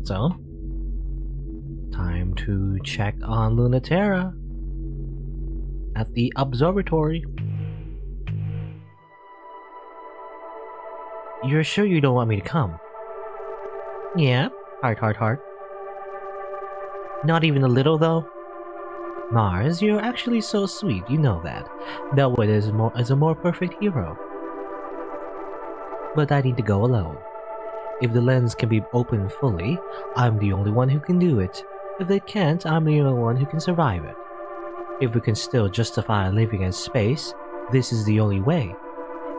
So, time to check on Lunaterra at the observatory. You're sure you don't want me to come? Yeah, heart. Not even a little, though? Mars, you're actually so sweet, you know that. No one is a more perfect hero. But I need to go alone. If the lens can be opened fully, I'm the only one who can do it. If they can't, I'm the only one who can survive it. If we can still justify living in space, this is the only way.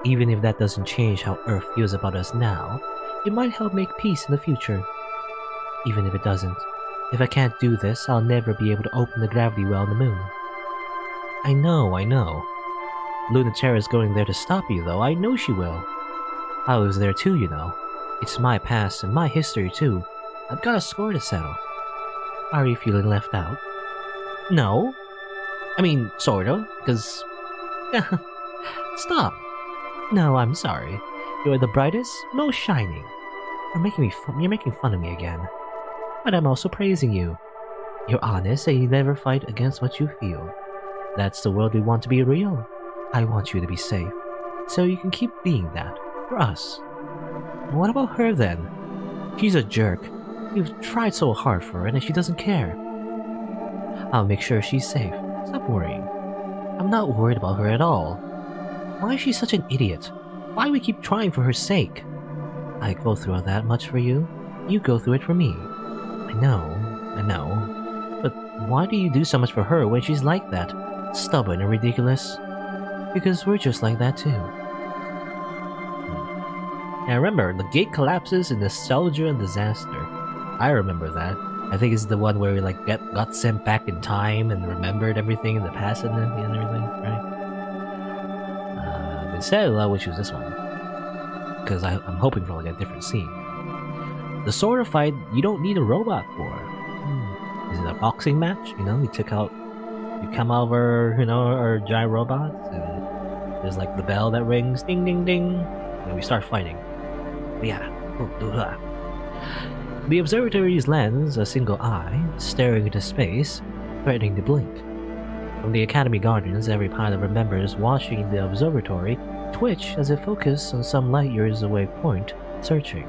Even if that doesn't change how Earth feels about us now, it might help make peace in the future. Even if it doesn't. If I can't do this, I'll never be able to open the gravity well on the moon. I know. Lunaterra's going there to stop you, though. I know she will. I was there too, you know. It's my past and my history, too. I've got a score to settle. Are you feeling left out? No. I mean, sorta, because... Stop. No, I'm sorry. You're the brightest, most shining. You're making fun of me again. But I'm also praising you. You're honest and you never fight against what you feel. That's the world we want to be real. I want you to be safe. So you can keep being that. For us. What about her then? She's a jerk. You've tried so hard for her and she doesn't care. I'll make sure she's safe. Stop worrying. I'm not worried about her at all. Why is she such an idiot? Why do we keep trying for her sake? I go through that much for you. You go through it for me. I know. But why do you do so much for her when she's like that? Stubborn and ridiculous? Because we're just like that too. Yeah, remember, the gate collapses in nostalgia and disaster. I remember that. I think it's the one where we got sent back in time and remembered everything in the past and everything, right? Instead, I would choose this one. Because I'm hoping for a different scene. The sort of fight you don't need a robot for. Is it a boxing match? You come over, our giant robots, and there's the bell that rings, ding ding ding, and we start fighting. Yeah. The observatory's lens, a single eye, staring into space, threatening to blink. From the Academy Gardens, every pilot remembers watching the observatory twitch as it focused on some light years away point, searching.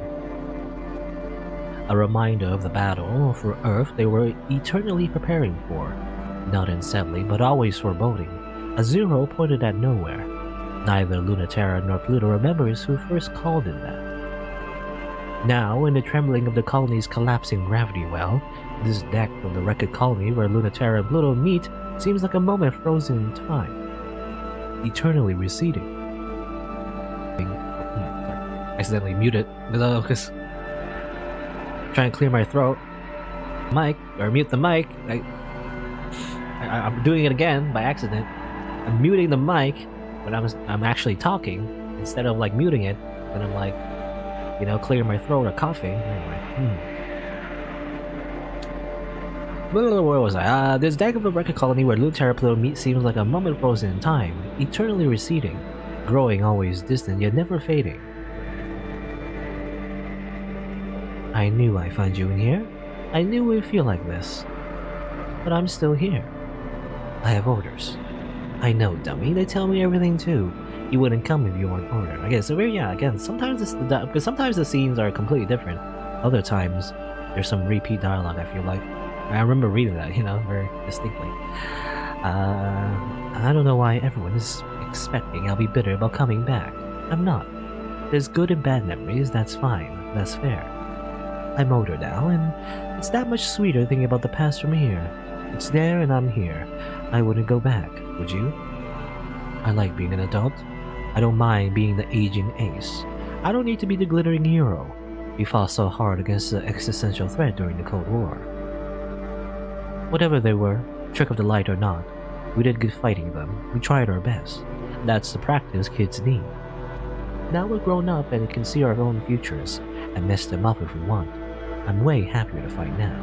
A reminder of the battle for Earth they were eternally preparing for, not instantly but always foreboding, a zero pointed at nowhere. Neither Lunaterra nor Pluto remembers who first called it that. Now, in the trembling of the colony's collapsing gravity well, this deck of the wrecked colony where Lunaterra and Pluto meet seems like a moment frozen in time, eternally receding. Accidentally muted because trying to clear my throat. Mute the mic. I'm doing it again by accident. I'm muting the mic when I'm actually talking instead of muting it when I'm clearing my throat or coughing. Anyway. Where was I? This deck of a record colony where Lunaterra Pluto meet seems like a moment frozen in time, eternally receding, growing always distant yet never fading. I knew I'd find you in here. I knew it would feel like this. But I'm still here. I have orders. I know, dummy. They tell me everything too. You wouldn't come if you weren't ordered. Okay, so again, sometimes because sometimes the scenes are completely different. Other times, there's some repeat dialogue, I feel like. I remember reading that, very distinctly. I don't know why everyone is expecting I'll be bitter about coming back. I'm not. There's good and bad memories, that's fine. That's fair. I'm older now, and it's that much sweeter thinking about the past from here. It's there and I'm here. I wouldn't go back, would you? I like being an adult. I don't mind being the aging ace. I don't need to be the glittering hero. We fought so hard against the existential threat during the Cold War. Whatever they were, trick of the light or not, we did good fighting them. We tried our best. That's the practice kids need. Now we're grown up and can see our own futures, and mess them up if we want. I'm way happier to fight now.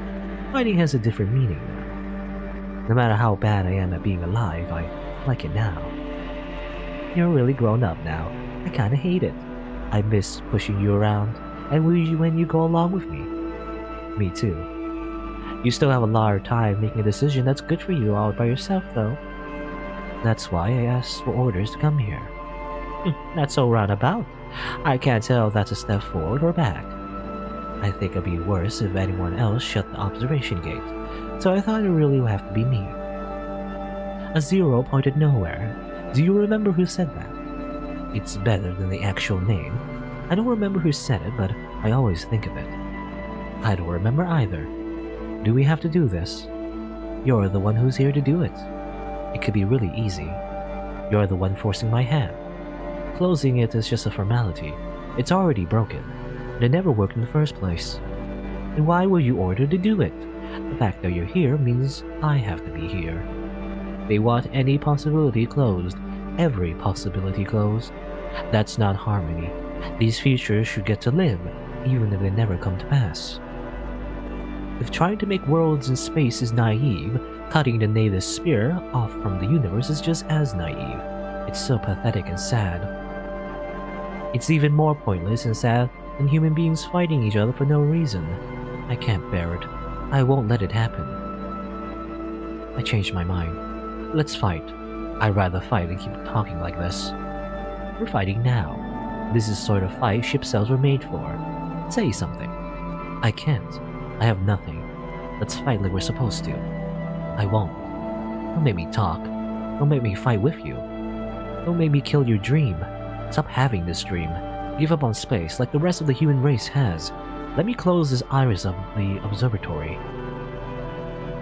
Fighting has a different meaning now. No matter how bad I am at being alive, I like it now. You're really grown up now. I kinda hate it. I miss pushing you around, and when you go along with me. Me too. You still have a lot of time making a decision that's good for you all by yourself, though. That's why I asked for orders to come here. That's so roundabout. I can't tell if that's a step forward or back. I think it'd be worse if anyone else shut the observation gate, so I thought it really would have to be me. A zero pointed nowhere. Do you remember who said that? It's better than the actual name. I don't remember who said it, but I always think of it. I don't remember either. Do we have to do this? You're the one who's here to do it. It could be really easy. You're the one forcing my hand. Closing it is just a formality. It's already broken. It never worked in the first place. And why were you ordered to do it? The fact that you're here means I have to be here. They want any possibility closed, every possibility closed. That's not harmony. These futures should get to live, even if they never come to pass. If trying to make worlds in space is naive, cutting the native spear off from the universe is just as naive. It's so pathetic and sad. It's even more pointless and sad than human beings fighting each other for no reason. I can't bear it. I won't let it happen. I changed my mind. Let's fight. I'd rather fight than keep talking like this. We're fighting now. This is the sort of fight ship cells were made for. Say something. I can't. I have nothing. Let's fight like we're supposed to. I won't. Don't make me talk. Don't make me fight with you. Don't make me kill your dream. Stop having this dream. Give up on space like the rest of the human race has. Let me close this iris of the observatory.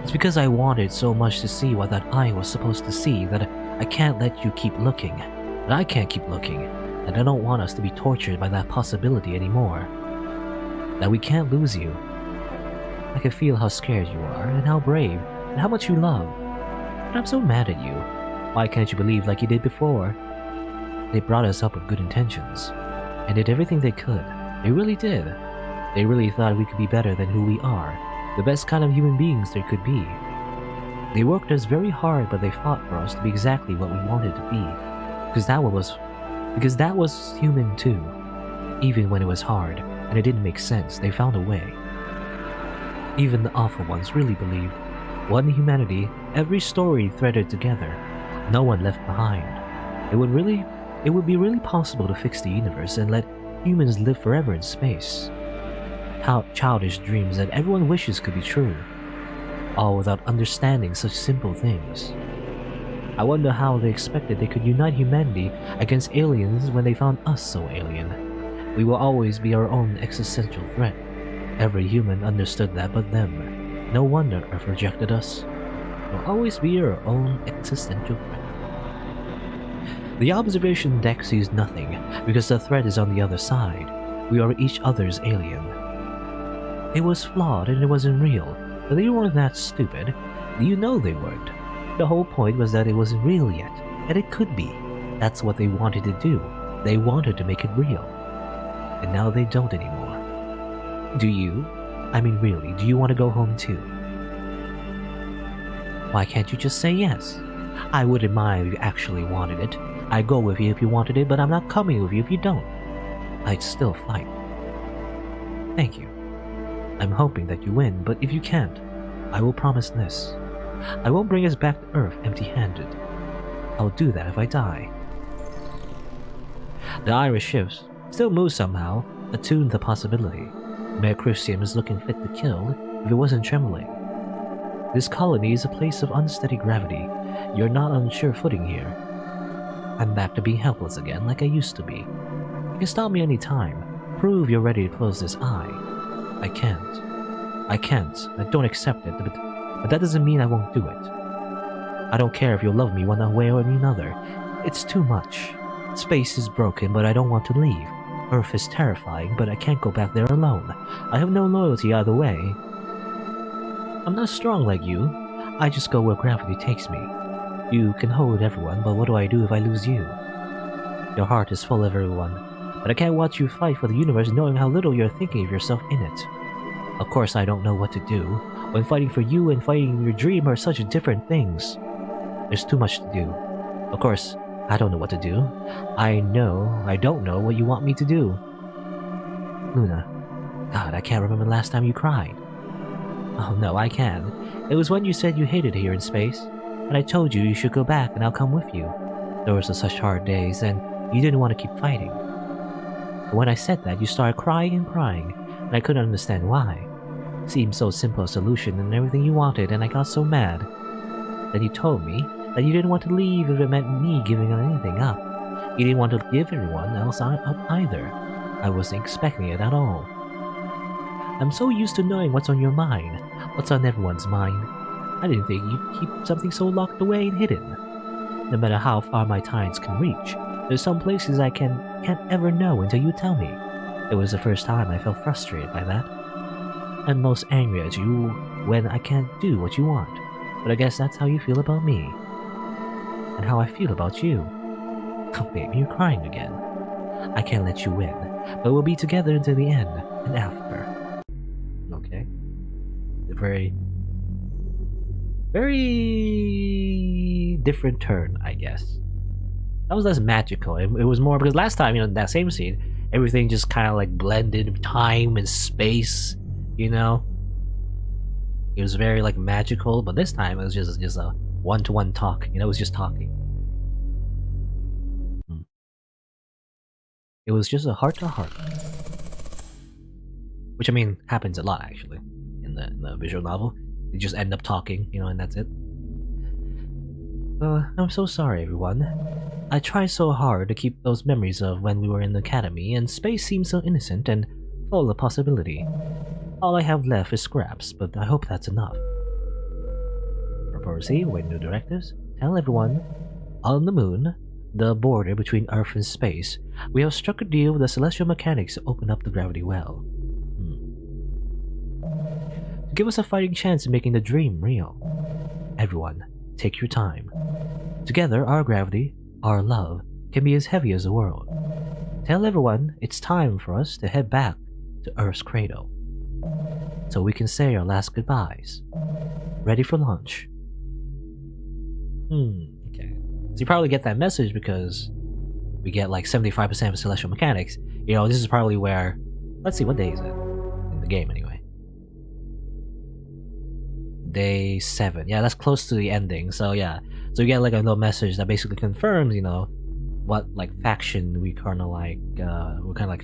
It's because I wanted so much to see what that eye was supposed to see that I can't let you keep looking. That I can't keep looking. That I don't want us to be tortured by that possibility anymore. That we can't lose you. I can feel how scared you are, and how brave, and how much you love. But I'm so mad at you. Why can't you believe like you did before? They brought us up with good intentions, and did everything they could. They really did. They really thought we could be better than who we are, the best kind of human beings there could be. They worked us very hard, but they fought for us to be exactly what we wanted to be, because that was human too. Even when it was hard, and it didn't make sense, they found a way. Even the awful ones really believed. One humanity, every story threaded together, no one left behind. It would be really possible to fix the universe and let humans live forever in space. How childish dreams that everyone wishes could be true, all without understanding such simple things. I wonder how they expected they could unite humanity against aliens when they found us so alien. We will always be our own existential threat. Every human understood that but them. No wonder Earth rejected us. We'll always be our own existential threat. The observation deck sees nothing because the threat is on the other side. We are each other's alien. It was flawed and it wasn't real, but they weren't that stupid. You know they weren't. The whole point was that it wasn't real yet, and it could be. That's what they wanted to do. They wanted to make it real. And now they don't anymore. Do you? I mean really, do you want to go home too? Why can't you just say yes? I wouldn't mind if you actually wanted it. I'd go with you if you wanted it, but I'm not coming with you if you don't. I'd still fight. Thank you. I'm hoping that you win, but if you can't, I will promise this. I won't bring us back to Earth empty-handed. I'll do that if I die. The iris shifts, still moves somehow, attuned to the possibility. Mercurium is looking fit to kill if it wasn't trembling. This colony is a place of unsteady gravity. You're not on sure footing here. I'm back to being helpless again like I used to be. You can stop me any time. Prove you're ready to close this eye. I can't. I don't accept it, but that doesn't mean I won't do it. I don't care if you'll love me one way or another. It's too much. Space is broken, but I don't want to leave. Earth is terrifying, but I can't go back there alone. I have no loyalty either way. I'm not strong like you. I just go where gravity takes me. You can hold everyone, but what do I do if I lose you? Your heart is full of everyone, but I can't watch you fight for the universe knowing how little you're thinking of yourself in it. Of course I don't know what to do, when fighting for you and fighting your dream are such different things. There's too much to do. Of course, I don't know what to do. I don't know what you want me to do. Luna, God, I can't remember the last time you cried. Oh no, I can. It was when you said you hated here in space, and I told you you should go back and I'll come with you. There were such hard days, and you didn't want to keep fighting. But when I said that, you started crying and crying, and I couldn't understand why. It seemed so simple a solution and everything you wanted, and I got so mad. Then you told me that you didn't want to leave if it meant me giving anything up. You didn't want to give anyone else up either. I wasn't expecting it at all. I'm so used to knowing what's on your mind, what's on everyone's mind. I didn't think you'd keep something so locked away and hidden. No matter how far my tides can reach, there's some places I can't ever know until you tell me. It was the first time I felt frustrated by that. I'm most angry at you when I can't do what you want, but I guess that's how you feel about me. And how I feel about you. Oh baby, you're crying again. I can't let you win, but we'll be together until the end, and after. Okay. A very different turn, I guess. That was less magical. It was more because last time, in that same scene, everything just kind of like blended time and space, It was very like magical, but this time it was just a one-to-one talk, it was just talking. It was just a heart-to-heart. Which, I mean, happens a lot, actually, in the visual novel. They just end up talking, and that's it. I'm so sorry, everyone. I tried so hard to keep those memories of when we were in the academy, and space seemed so innocent and full of possibility. All I have left is scraps, but I hope that's enough. Proposee, with new directives, tell everyone, on the moon, the border between Earth and space, we have struck a deal with the celestial mechanics to open up the gravity well. To give us a fighting chance of making the dream real. Everyone, take your time. Together, our gravity, our love, can be as heavy as the world. Tell everyone it's time for us to head back to Earth's cradle, so we can say our last goodbyes. Ready for launch. Okay. So you probably get that message because we get like 75% of celestial mechanics. This is probably where... Let's see, what day is it? In the game, anyway. Day 7. Yeah, that's close to the ending. So yeah. So you get like a little message that basically confirms, what like faction we're kind of like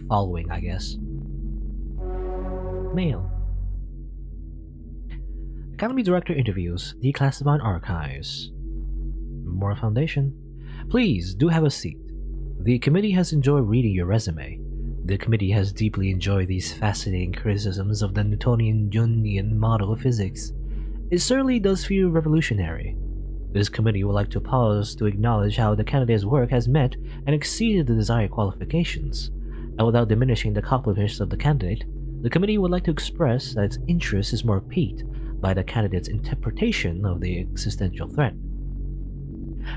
following, I guess. Mail. Academy Director interviews, declassified archives. Memorial Foundation. Please do have a seat. The committee has enjoyed reading your resume. The committee has deeply enjoyed these fascinating criticisms of the Newtonian-Jungian model of physics. It certainly does feel revolutionary. This committee would like to pause to acknowledge how the candidate's work has met and exceeded the desired qualifications. And without diminishing the accomplishments of the candidate, the committee would like to express that its interest is more piqued by the candidate's interpretation of the existential threat.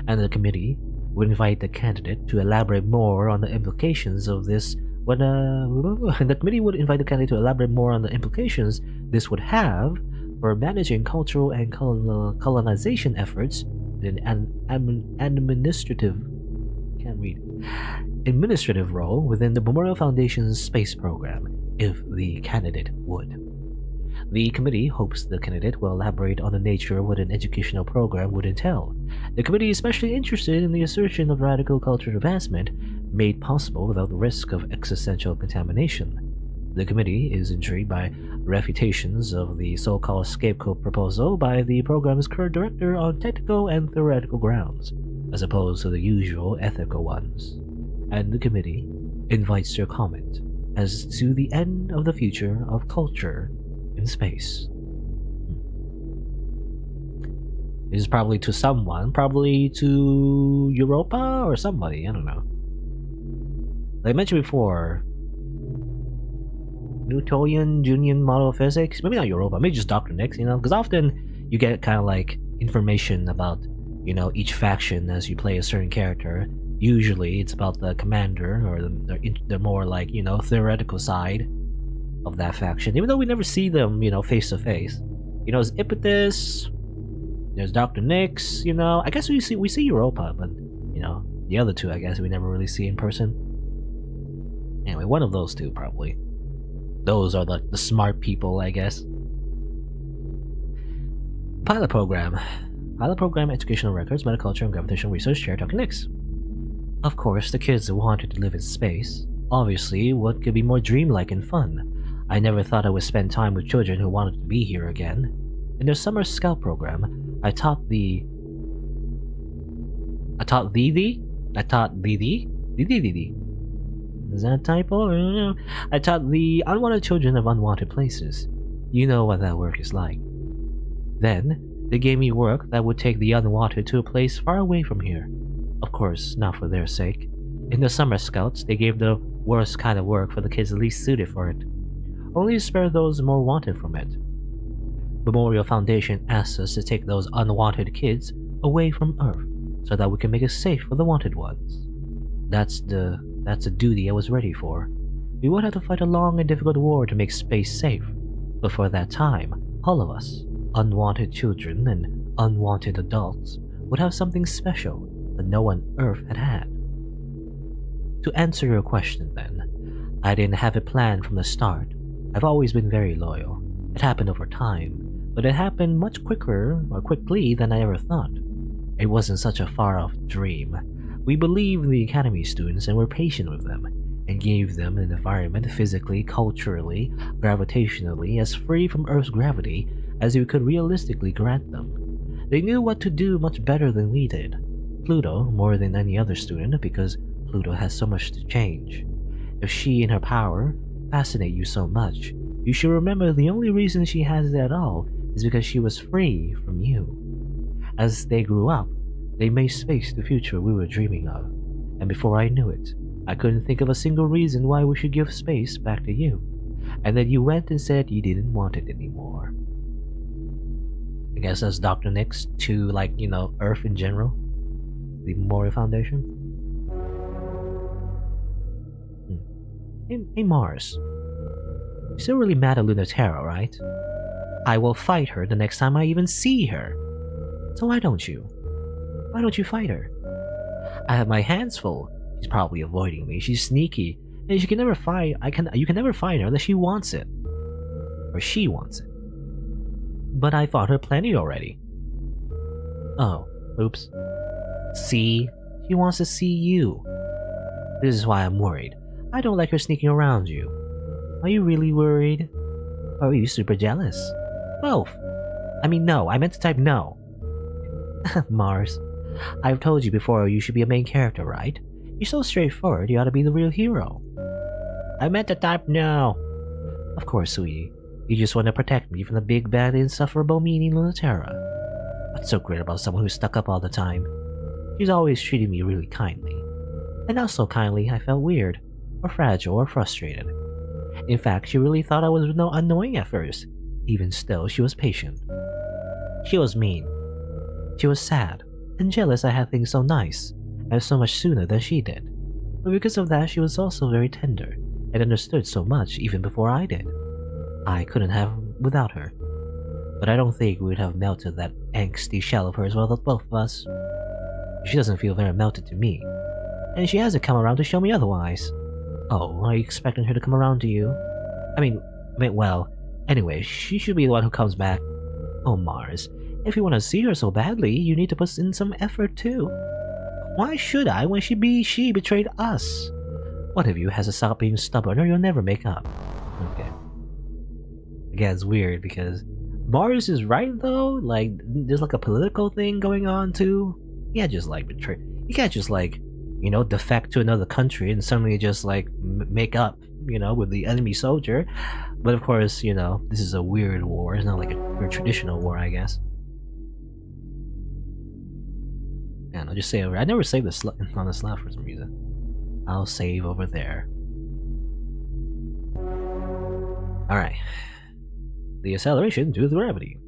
And the committee would invite the candidate to elaborate more on the implications of this the committee would invite the candidate to elaborate more on the implications this would have for managing cultural and colonization efforts in an administrative role within the Memorial Foundation's space program, if the candidate would. The committee hopes the candidate will elaborate on the nature of what an educational program would entail. The committee is especially interested in the assertion of radical cultural advancement made possible without the risk of existential contamination. The committee is intrigued by refutations of the so-called scapegoat proposal by the program's current director on technical and theoretical grounds, as opposed to the usual ethical ones. And the committee invites your comment as to the end of the future of culture in space. This is probably to someone, probably to Europa or somebody, I don't know. Like I mentioned before, Newtonian-Jungian model of physics, maybe not Europa, maybe just Dr. Nix, because often you get kind of like information about, each faction as you play a certain character. Usually it's about the commander or the more like, theoretical side of that faction, even though we never see them, face to face. There's Ippitus, there's Dr. Nix, I guess we see Europa, but the other two I guess we never really see in person. Anyway, one of those two probably. Those are the smart people, I guess. Pilot program. Pilot program, educational records, metaculture, and gravitational research chair talking next. Of course, the kids wanted to live in space. Obviously, what could be more dreamlike and fun? I never thought I would spend time with children who wanted to be here again. In their summer scout program, I taught the Is that a typo? I taught the unwanted children of unwanted places. You know what that work is like. Then, they gave me work that would take the unwanted to a place far away from here. Of course, not for their sake. In the summer scouts, they gave the worst kind of work for the kids least suited for it. Only to spare those more wanted from it. Memorial Foundation asked us to take those unwanted kids away from Earth, so that we can make it safe for the wanted ones. That's a duty I was ready for. We would have to fight a long and difficult war to make space safe. But for that time, all of us, unwanted children and unwanted adults, would have something special that no one on Earth had had. To answer your question then, I didn't have it planned from the start. I've always been very loyal. It happened over time, but it happened much quickly than I ever thought. It wasn't such a far-off dream. We believed in the academy students and were patient with them, and gave them an environment physically, culturally, gravitationally as free from Earth's gravity as we could realistically grant them. They knew what to do much better than we did. Pluto more than any other student, because Pluto has so much to change. If she and her power fascinate you so much, you should remember the only reason she has it at all is because she was free from you. As they grew up, they made space the future we were dreaming of, and before I knew it, I couldn't think of a single reason why we should give space back to you, and then you went and said you didn't want it anymore. I guess that's Dr. Nick's to, Earth in general? The Memorial Foundation? Hey Mars. You're still really mad at Lunatera, right? I will fight her the next time I even see her. So why don't you? Why don't you fight her? I have my hands full. She's probably avoiding me. She's sneaky, and she can never fight. You can never fight her unless she wants it, or she wants it. But I fought her plenty already. Oh, oops. See, she wants to see you. This is why I'm worried. I don't like her sneaking around you. Are you really worried? Or are you super jealous? Both. No. I meant to type no. Mars. I've told you before you should be a main character, right? You're so straightforward, you ought to be the real hero. I meant to type no. Of course, sweetie. You just want to protect me from the big bad insufferable meaning Lunatera. What's so great about someone who's stuck up all the time? She's always treated me really kindly. And not so kindly I felt weird, or fragile, or frustrated. In fact, she really thought I was annoying at first. Even still, she was patient. She was mean. She was sad and jealous I had things so nice, and so much sooner than she did. But because of that, she was also very tender, and understood so much even before I did. I couldn't have without her. But I don't think we would have melted that angsty shell of hers without both of us. She doesn't feel very melted to me, and she hasn't come around to show me otherwise. Oh, are you expecting her to come around to you? Anyway, she should be the one who comes back. Oh, Mars, if you want to see her so badly, you need to put in some effort too. Why should I when she betrayed us? One of you has to stop being stubborn or you'll never make up. Okay. Again, it's weird because Mars is right though. There's a political thing going on too. You can't just betray. You can't just defect to another country and suddenly just make up, with the enemy soldier. But of course, this is a weird war. It's not like a traditional war, I guess. And I'll just say over. I never saved on the slot for some reason. I'll save over there. Alright. The acceleration due to gravity.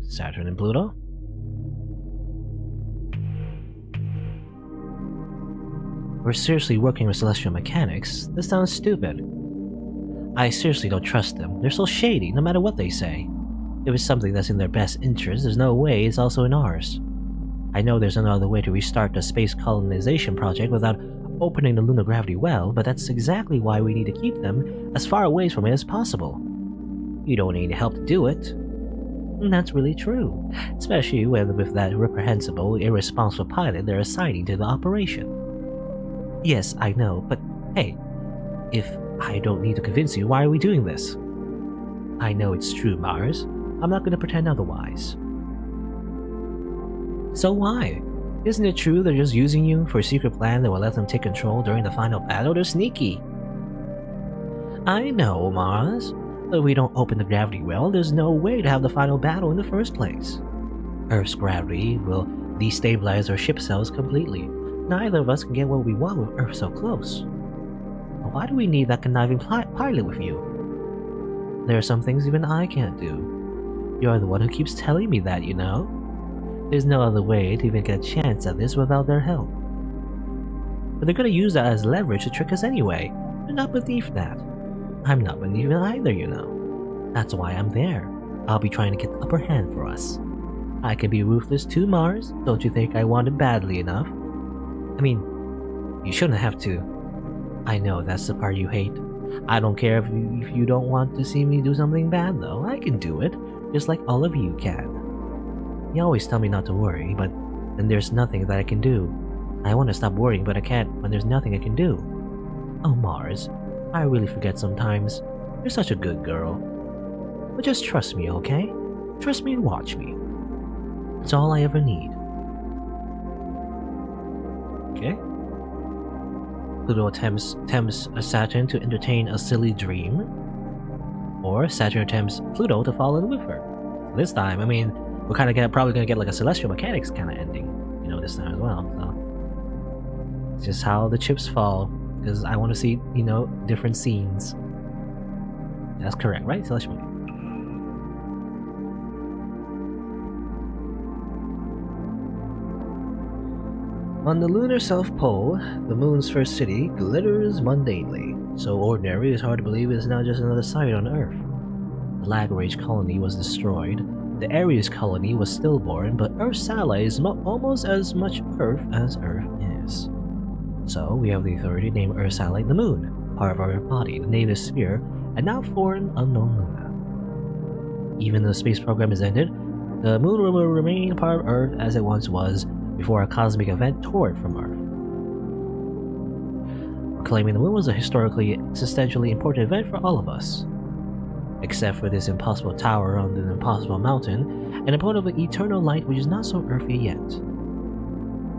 Saturn and Pluto. We're seriously working with celestial mechanics. This sounds stupid. I seriously don't trust them. They're so shady, no matter what they say. If it's something that's in their best interest, there's no way it's also in ours. I know there's another way to restart the space colonization project without opening the lunar gravity well, but that's exactly why we need to keep them as far away from it as possible. You don't need help to do it. And that's really true, especially with that reprehensible, irresponsible pilot they're assigning to the operation. Yes, I know, but hey, if I don't need to convince you, why are we doing this? I know it's true, Mars. I'm not going to pretend otherwise. So why? Isn't it true they're just using you for a secret plan that will let them take control during the final battle? They're sneaky. I know, Mars. But if we don't open the gravity well, there's no way to have the final battle in the first place. Earth's gravity will destabilize our ship cells completely. Neither of us can get what we want with Earth so close. Why do we need that conniving pilot with you? There are some things even I can't do. You're the one who keeps telling me that, you know? There's no other way to even get a chance at this without their help. But they're gonna use that as leverage to trick us anyway. They're not beneath that. I'm not beneath it either, you know. That's why I'm there. I'll be trying to get the upper hand for us. I can be ruthless too, Mars. Don't you think I want it badly enough? I mean, you shouldn't have to. I know that's the part you hate. I don't care if you don't want to see me do something bad, though. I can do it, just like all of you can. You always tell me not to worry, but then there's nothing that I can do. I want to stop worrying, but I can't when there's nothing I can do. Oh, Mars, I really forget sometimes. You're such a good girl. But just trust me, okay? Trust me and watch me. It's all I ever need. Okay. Pluto tempts Saturn to entertain a silly dream. Or Saturn tempts Pluto to fall in with her. This time, I mean, we're probably gonna get like a celestial mechanics kind of ending, you know, this time as well. So it's just how the chips fall, because I want to see, you know, different scenes. That's correct, right? Celestial mechanics. On the lunar South Pole, the moon's first city glitters mundanely, so ordinary it's hard to believe it's now just another site on Earth. The Lagrange colony was destroyed, the Ares colony was stillborn, but Earth's satellite is almost as much Earth as Earth is. So we have the authority to name Earth's satellite the Moon, part of our body, the native sphere, and now foreign unknown Luna. Even though the space program is ended, the Moon will remain part of Earth as it once was, before a cosmic event tore it from Earth. Reclaiming the Moon was a historically, existentially important event for all of us. Except for this impossible tower on the impossible mountain, and a point of eternal light which is not so earthy yet.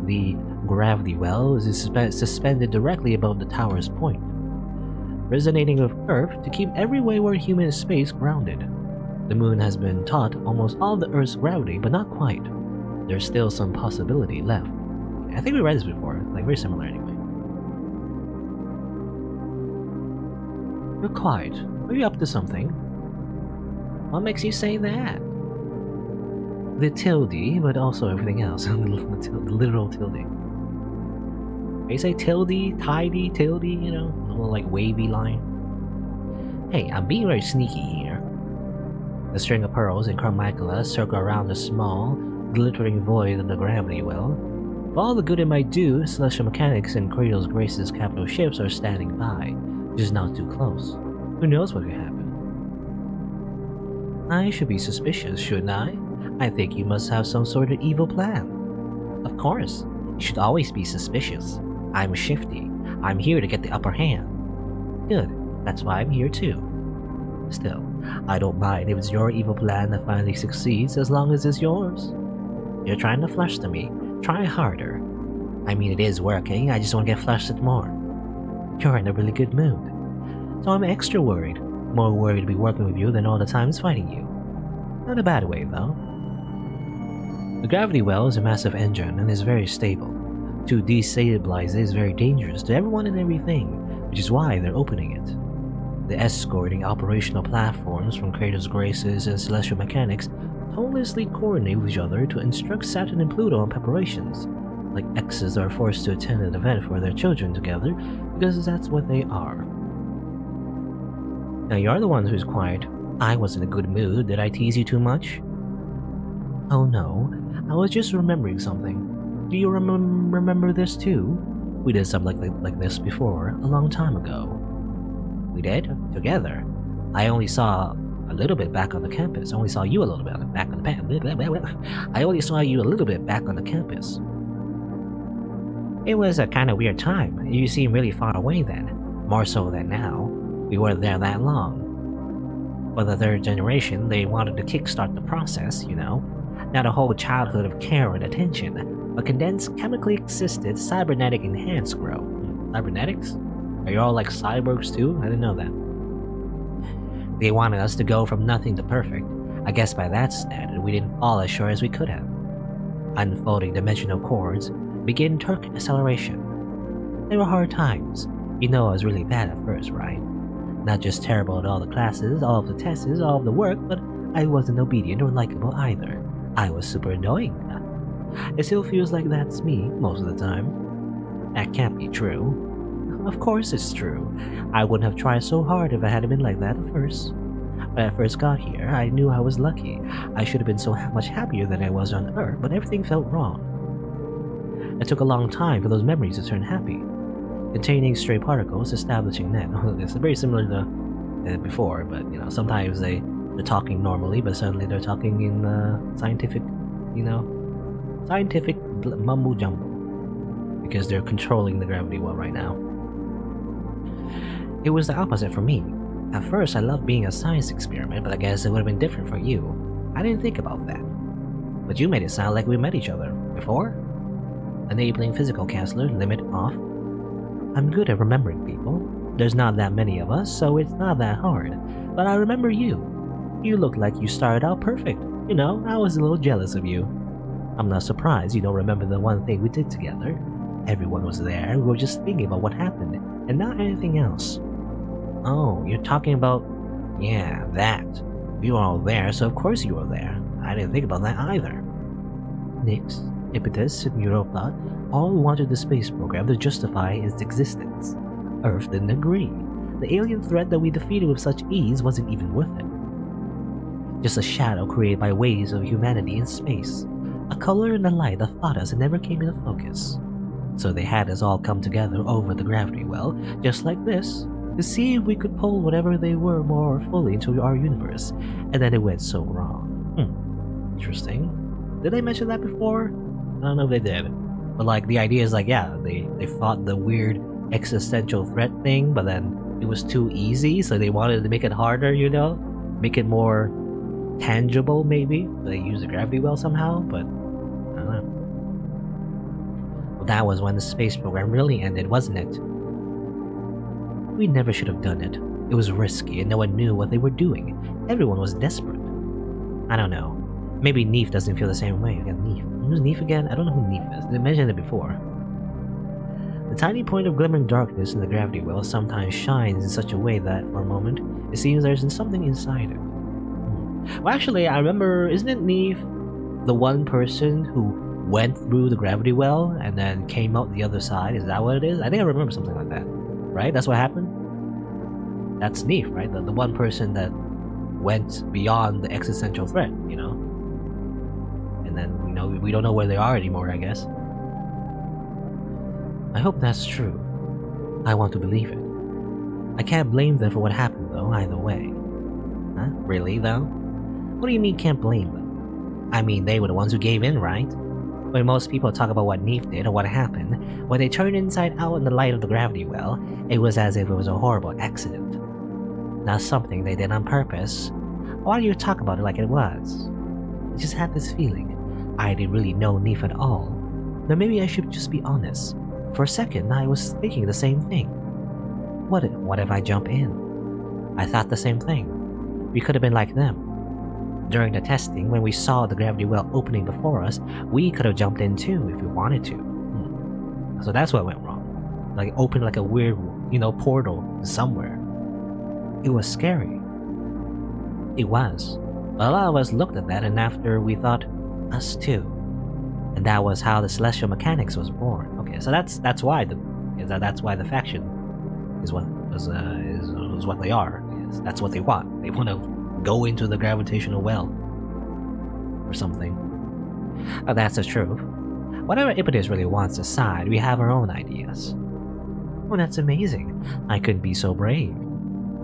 The gravity well is suspended directly above the tower's point, resonating with Earth to keep every wayward human space grounded. The Moon has been taught almost all of the Earth's gravity, but not quite. There's still some possibility left. I think we read this before, like very similar anyway. You're quiet. Are you up to something? What makes you say that? The tilde, but also everything else. the literal tilde. You say tilde, tidy, tilde, you know, a little like wavy line. Hey, I'm being very sneaky here. The string of pearls and carmincula circle around the small, glittering void of the gravity well. For all the good it might do, celestial mechanics and Kratos Grace's capital ships are standing by, just not too close. Who knows what could happen? I should be suspicious, shouldn't I? I think you must have some sort of evil plan. Of course, you should always be suspicious. I'm shifty. I'm here to get the upper hand. Good, that's why I'm here too. Still, I don't mind if it's your evil plan that finally succeeds as long as it's yours. You're trying to flush to me. Try harder. I mean, it is working, I just want to get flushed more. You're in a really good mood. So I'm extra worried. More worried to be working with you than all the times fighting you. Not a bad way, though. The gravity well is a massive engine and is very stable. To destabilize it is very dangerous to everyone and everything, which is why they're opening it. The escorting operational platforms from Kratos Graces and Celestial Mechanics tonelessly coordinate with each other to instruct Saturn and Pluto on preparations, like exes are forced to attend an event for their children together because that's what they are. Now you're the one who's quiet. I was in a good mood. Did I tease you too much? Oh no, I was just remembering something. Do you remember this too? We did something like this before, a long time ago. We did? Together? I only saw A little bit back on the campus. I only saw you a little bit back on the I only saw you a little bit back on the campus. It was a kind of weird time. You seemed really far away then, more so than now. We weren't there that long. For the third generation, they wanted to kickstart the process, you know. Not a whole childhood of care and attention, but condensed, chemically assisted, cybernetic enhanced growth. Cybernetics? Are you all like cyborgs too? I didn't know that. They wanted us to go from nothing to perfect. I guess by that standard, we didn't fall as sure as we could have. Unfolding dimensional chords, begin Turk acceleration. They were hard times. You know I was really bad at first, right? Not just terrible at all the classes, all of the tests, all of the work, but I wasn't obedient or likable either. I was super annoying. It still feels like that's me most of the time. That can't be true. Of course it's true. I wouldn't have tried so hard if I hadn't been like that at first. When I first got here, I knew I was lucky. I should have been so much happier than I was on Earth, but everything felt wrong. It took a long time for those memories to turn happy. Containing stray particles, establishing net. It's very similar to before, but you know, sometimes they're talking normally, but suddenly they're talking in scientific, scientific mumbo jumbo, because they're controlling the gravity well right now. It was the opposite for me. At first, I loved being a science experiment, but I guess it would have been different for you. I didn't think about that. But you made it sound like we met each other before. Enabling physical counselor, limit off. I'm good at remembering people. There's not that many of us, so it's not that hard. But I remember you. You looked like you started out perfect. You know, I was a little jealous of you. I'm not surprised you don't remember the one thing we did together. Everyone was there, we were just thinking about what happened, and not anything else. Oh, you're talking about... Yeah, that. We were all there, so of course you were there. I didn't think about that either. Nix, Impetus, and Europlot all wanted the space program to justify its existence. Earth didn't agree. The alien threat that we defeated with such ease wasn't even worth it. Just a shadow created by waves of humanity in space. A color and a light that fought us and never came into focus. So they had us all come together over the gravity well, just like this, to see if we could pull whatever they were more fully into our universe, and then it went so wrong. Interesting. Did I mention that before? I don't know if they did. But like, the idea is like, yeah, they fought the weird existential threat thing, but then it was too easy, so they wanted to make it harder, you know? Make it more tangible, maybe? They used the gravity well somehow, but I don't know. Well, that was when the space program really ended, wasn't it? We never should have done it. It was risky and no one knew what they were doing. Everyone was desperate. I don't know. Maybe Neef doesn't feel the same way. Again, Neef. Who's Neef again? I don't know who Neef is. They mentioned it before. The tiny point of glimmering darkness in the gravity well sometimes shines in such a way that, for a moment, it seems there's something inside it. Well, actually, I remember, isn't it Neef the one person who went through the gravity well and then came out the other side? Is that what it is? I think I remember something like that. Right? That's what happened? That's Neef, right? The one person that went beyond the existential threat, you know? And then, you know, we don't know where they are anymore, I guess. I hope that's true. I want to believe it. I can't blame them for what happened, though, either way. Huh? Really, though? What do you mean can't blame them? I mean, they were the ones who gave in, right? When most people talk about what Neef did or what happened, when they turned inside out in the light of the gravity well, it was as if it was a horrible accident. Not something they did on purpose. Why do you talk about it like it was? I just had this feeling. I didn't really know Neef at all. Now maybe I should just be honest. For a second, I was thinking the same thing. What if I jump in? I thought the same thing. We could have been like them. During the testing, when we saw the gravity well opening before us, we could have jumped in too if we wanted to. So that's what went wrong. Like, opened like a weird, portal somewhere. It was scary. It was. But a lot of us looked at that, and after we thought, us too. And that was how the Celestial Mechanics was born. Okay, so that's why the faction is what they are. Yes, that's what they want. They want to go into the gravitational well or something. Oh, that's the truth. Whatever Impetus really wants aside, we have our own ideas. Oh, that's amazing. I couldn't be so brave.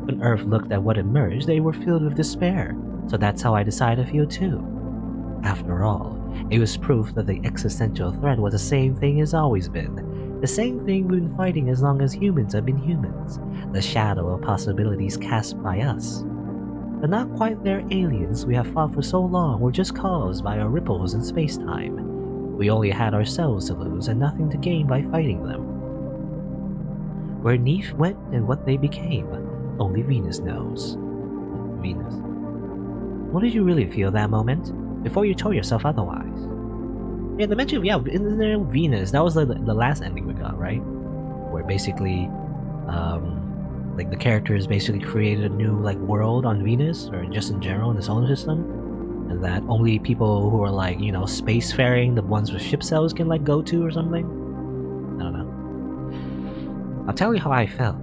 When Earth looked at what emerged, they were filled with despair, so that's how I decided to feel too. After all, it was proof that the existential threat was the same thing it's always been. The same thing we've been fighting as long as humans have been humans. The shadow of possibilities cast by us. The not quite there aliens we have fought for so long were just caused by our ripples in space-time. We only had ourselves to lose and nothing to gain by fighting them. Where Neef went and what they became, only Venus knows. Venus. What did you really feel that moment? Before you told yourself otherwise. Yeah, the mention, in there, Venus, that was the last ending we got, right? Where basically, like the characters basically created a new like world on Venus, or just in general in the solar system, and that only people who are like, you know, spacefaring, the ones with ship cells can like go to or something. I don't know. I'll tell you how I felt.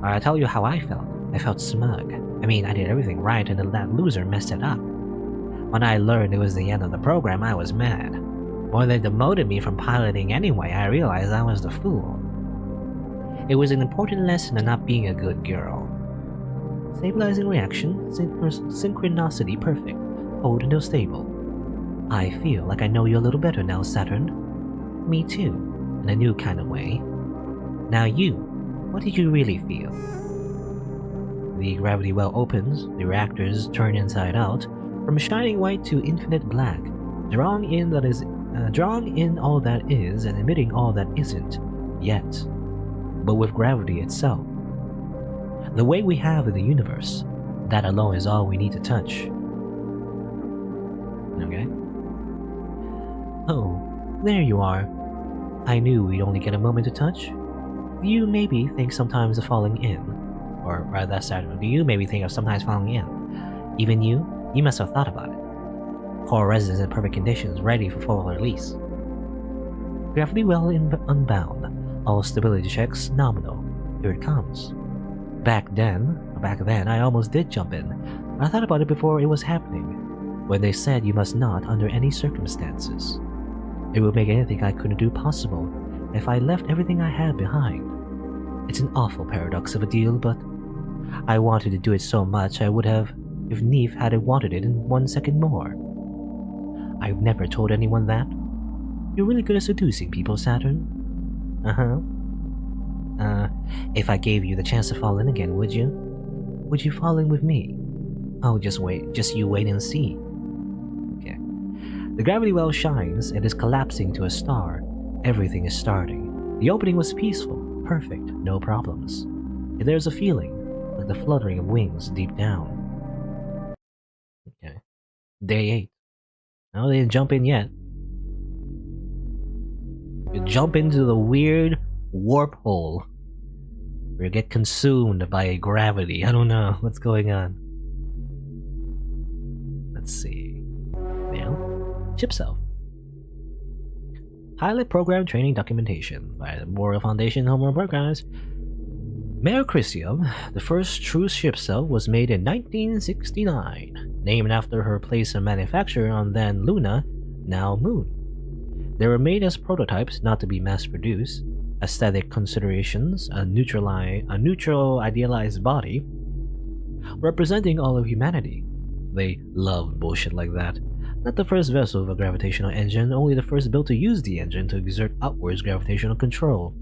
Or I'll tell you how I felt. I felt smug. I mean, I did everything right and that loser messed it up. When I learned it was the end of the program, I was mad. When they demoted me from piloting anyway, I realized I was the fool. It was an important lesson in not being a good girl. Stabilizing reaction, synchronicity perfect, hold until stable. I feel like I know you a little better now, Saturn. Me too, in a new kind of way. Now you, what did you really feel? The gravity well opens, the reactors turn inside out, from shining white to infinite black, drawing in all that is and emitting all that isn't yet. But with gravity itself. The way we have in the universe, that alone is all we need to touch. Okay? Oh, there you are. I knew we'd only get a moment to touch. You maybe think sometimes of falling in. Or rather, that's Saturn. Do you maybe think of sometimes falling in? Even you must have thought about it. Core residence in perfect conditions, ready for full release. Gravity well unbound. All stability checks nominal. Here it comes. Back then, I almost did jump in. I thought about it before it was happening, when they said you must not under any circumstances. It would make anything I couldn't do possible if I left everything I had behind. It's an awful paradox of a deal, but I wanted to do it so much I would have if Neef had wanted it in 1 second more. I've never told anyone that. You're really good at seducing people, Saturn. If I gave you the chance to fall in again, would you? Would you fall in with me? Oh, just you wait and see. Okay. The gravity well shines and is collapsing to a star. Everything is starting. The opening was peaceful, perfect, no problems. And there's a feeling, like the fluttering of wings deep down. Okay. Day 8. No, they didn't jump in yet. You jump into the weird warp hole. Where you get consumed by gravity. I don't know what's going on. Let's see. Mail. Chip cell. Pilot program training documentation by the Memorial Foundation Homeworld Programs. Mare Crisium, the first true ship cell, was made in 1969, named after her place of manufacture on then Luna, now Moon. They were made as prototypes, not to be mass-produced. Aesthetic considerations, a neutral idealized body, representing all of humanity. They love bullshit like that. Not the first vessel of a gravitational engine, only the first built to use the engine to exert outwards gravitational control.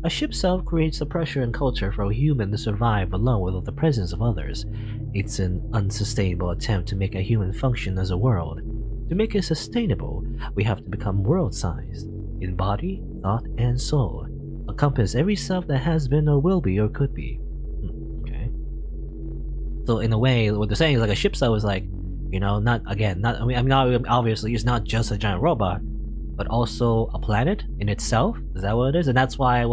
A ship cell creates the pressure and culture for a human to survive alone without the presence of others. It's an unsustainable attempt to make a human function as a world. To make it sustainable, we have to become world-sized, in body, thought, and soul. Encompass every self that has been or will be or could be. Okay. So in a way, what they're saying is like a ship cell is like, you know, obviously it's not just a giant robot, but also a planet in itself. Is that what it is? And that's why,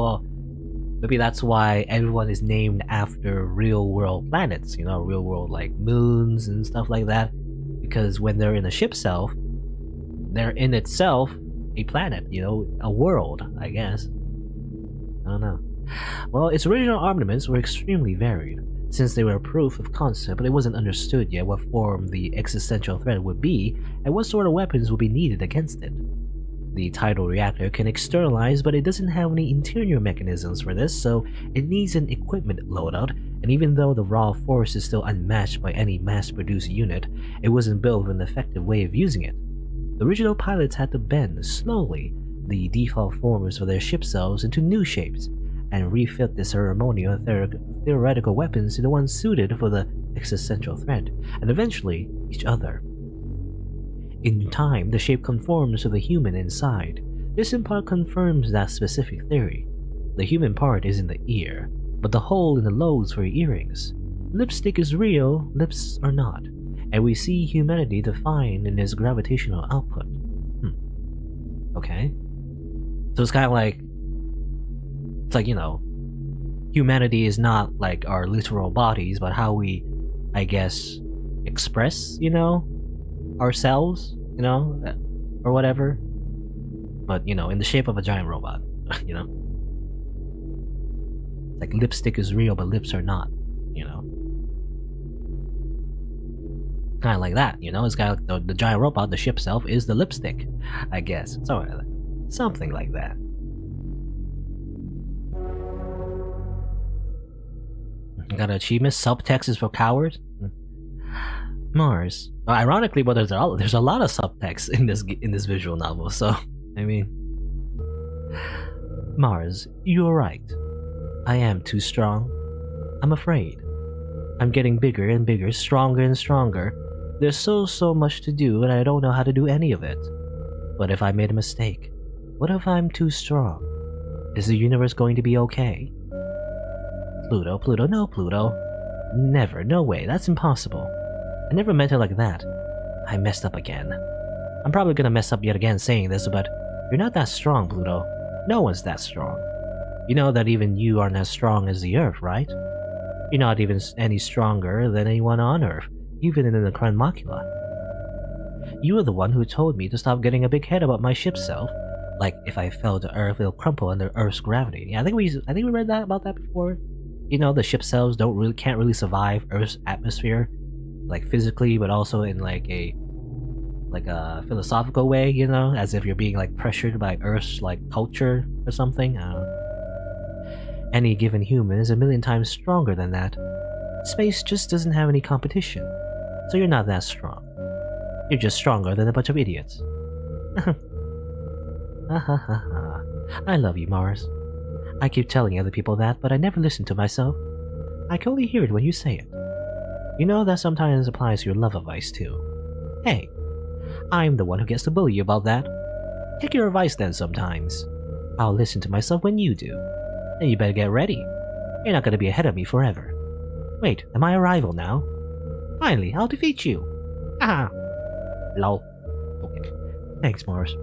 maybe that's why everyone is named after real-world planets. You know, real-world like moons and stuff like that. Because when they're in a ship cell, they're in itself a planet, you know, a world, I guess. I don't know. Well, its original armaments were extremely varied. Since they were proof of concept, but it wasn't understood yet what form the existential threat would be and what sort of weapons would be needed against it. The tidal reactor can externalize, but it doesn't have any interior mechanisms for this, so it needs an equipment loadout and even though the raw force is still unmatched by any mass-produced unit, it wasn't built with an effective way of using it. The original pilots had to bend, slowly, the default forms for their ship cells into new shapes, and refit the ceremonial theoretical weapons to the ones suited for the existential threat, and eventually, each other. In time, the shape conforms to the human inside. This in part confirms that specific theory. The human part is in the ear, but the hole in the lobes for your earrings. Lipstick is real, lips are not, and we see humanity defined in its gravitational output. Okay. So it's kind of like, humanity is not like our literal bodies, but how we, I guess, express, ourselves, or whatever. But, in the shape of a giant robot, It's like lipstick is real, but lips are not, Kind of like that, It's got the giant robot, the ship self, is the lipstick, I guess. Something like that. Got an achievement, subtext is for cowards. Mars. Ironically, but there's a lot of subtext in this visual novel, so Mars, you're right. I am too strong. I'm afraid. I'm getting bigger and bigger, stronger and stronger. There's so much to do, and I don't know how to do any of it. What if I made a mistake? What if I'm too strong? Is the universe going to be okay? Pluto, no Pluto. Never, no way, that's impossible. I never meant it like that. I messed up again. I'm probably gonna mess up yet again saying this, but you're not that strong, Pluto. No one's that strong. You know that even you aren't as strong as the Earth, right? You're not even any stronger than anyone on Earth, even in the Crown Macula. You were the one who told me to stop getting a big head about my ship self. Like, if I fell to Earth, it'll crumple under Earth's gravity. Yeah, I think we read about that before. The ship cells can't really survive Earth's atmosphere, like physically, but also in like a philosophical way, as if you're being like pressured by Earth's like culture or something. I don't know. Any given human is a million times stronger than that. Space just doesn't have any competition, so you're not that strong. You're just stronger than a bunch of idiots. I love you, Mars. I keep telling other people that, but I never listen to myself. I can only hear it when you say it. You know that sometimes applies to your love advice too. Hey, I'm the one who gets to bully you about that. Take your advice then sometimes. I'll listen to myself when you do. Then you better get ready. You're not gonna be ahead of me forever. Wait, am I a rival now? Finally, I'll defeat you. Haha. Lol. Okay. Thanks, Mars.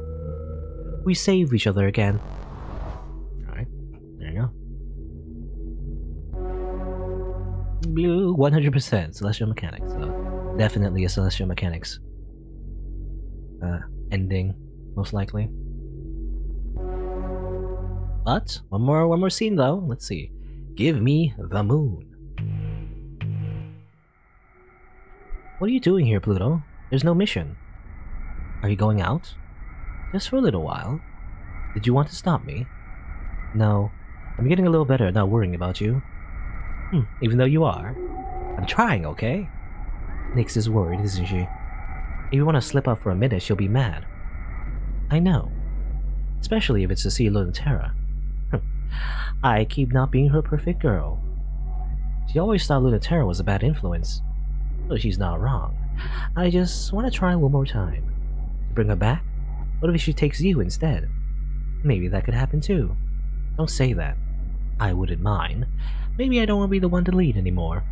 We saved each other again. Alright, there you go. Blue, 100% Celestial Mechanics. So definitely a Celestial Mechanics ending, most likely. But one more scene though. Let's see. Give me the moon. What are you doing here, Pluto? There's no mission. Are you going out? Just for a little while. Did you want to stop me? No. I'm getting a little better at not worrying about you. Even though you are. I'm trying, okay? Nyx is worried, isn't she? If you want to slip up for a minute, she'll be mad. I know. Especially if it's to see Lunatera. I keep not being her perfect girl. She always thought Lunatera was a bad influence. So she's not wrong. I just want to try one more time. Bring her back? What if she takes you instead? Maybe that could happen too. Don't say that. I wouldn't mind. Maybe I don't want to be the one to lead anymore.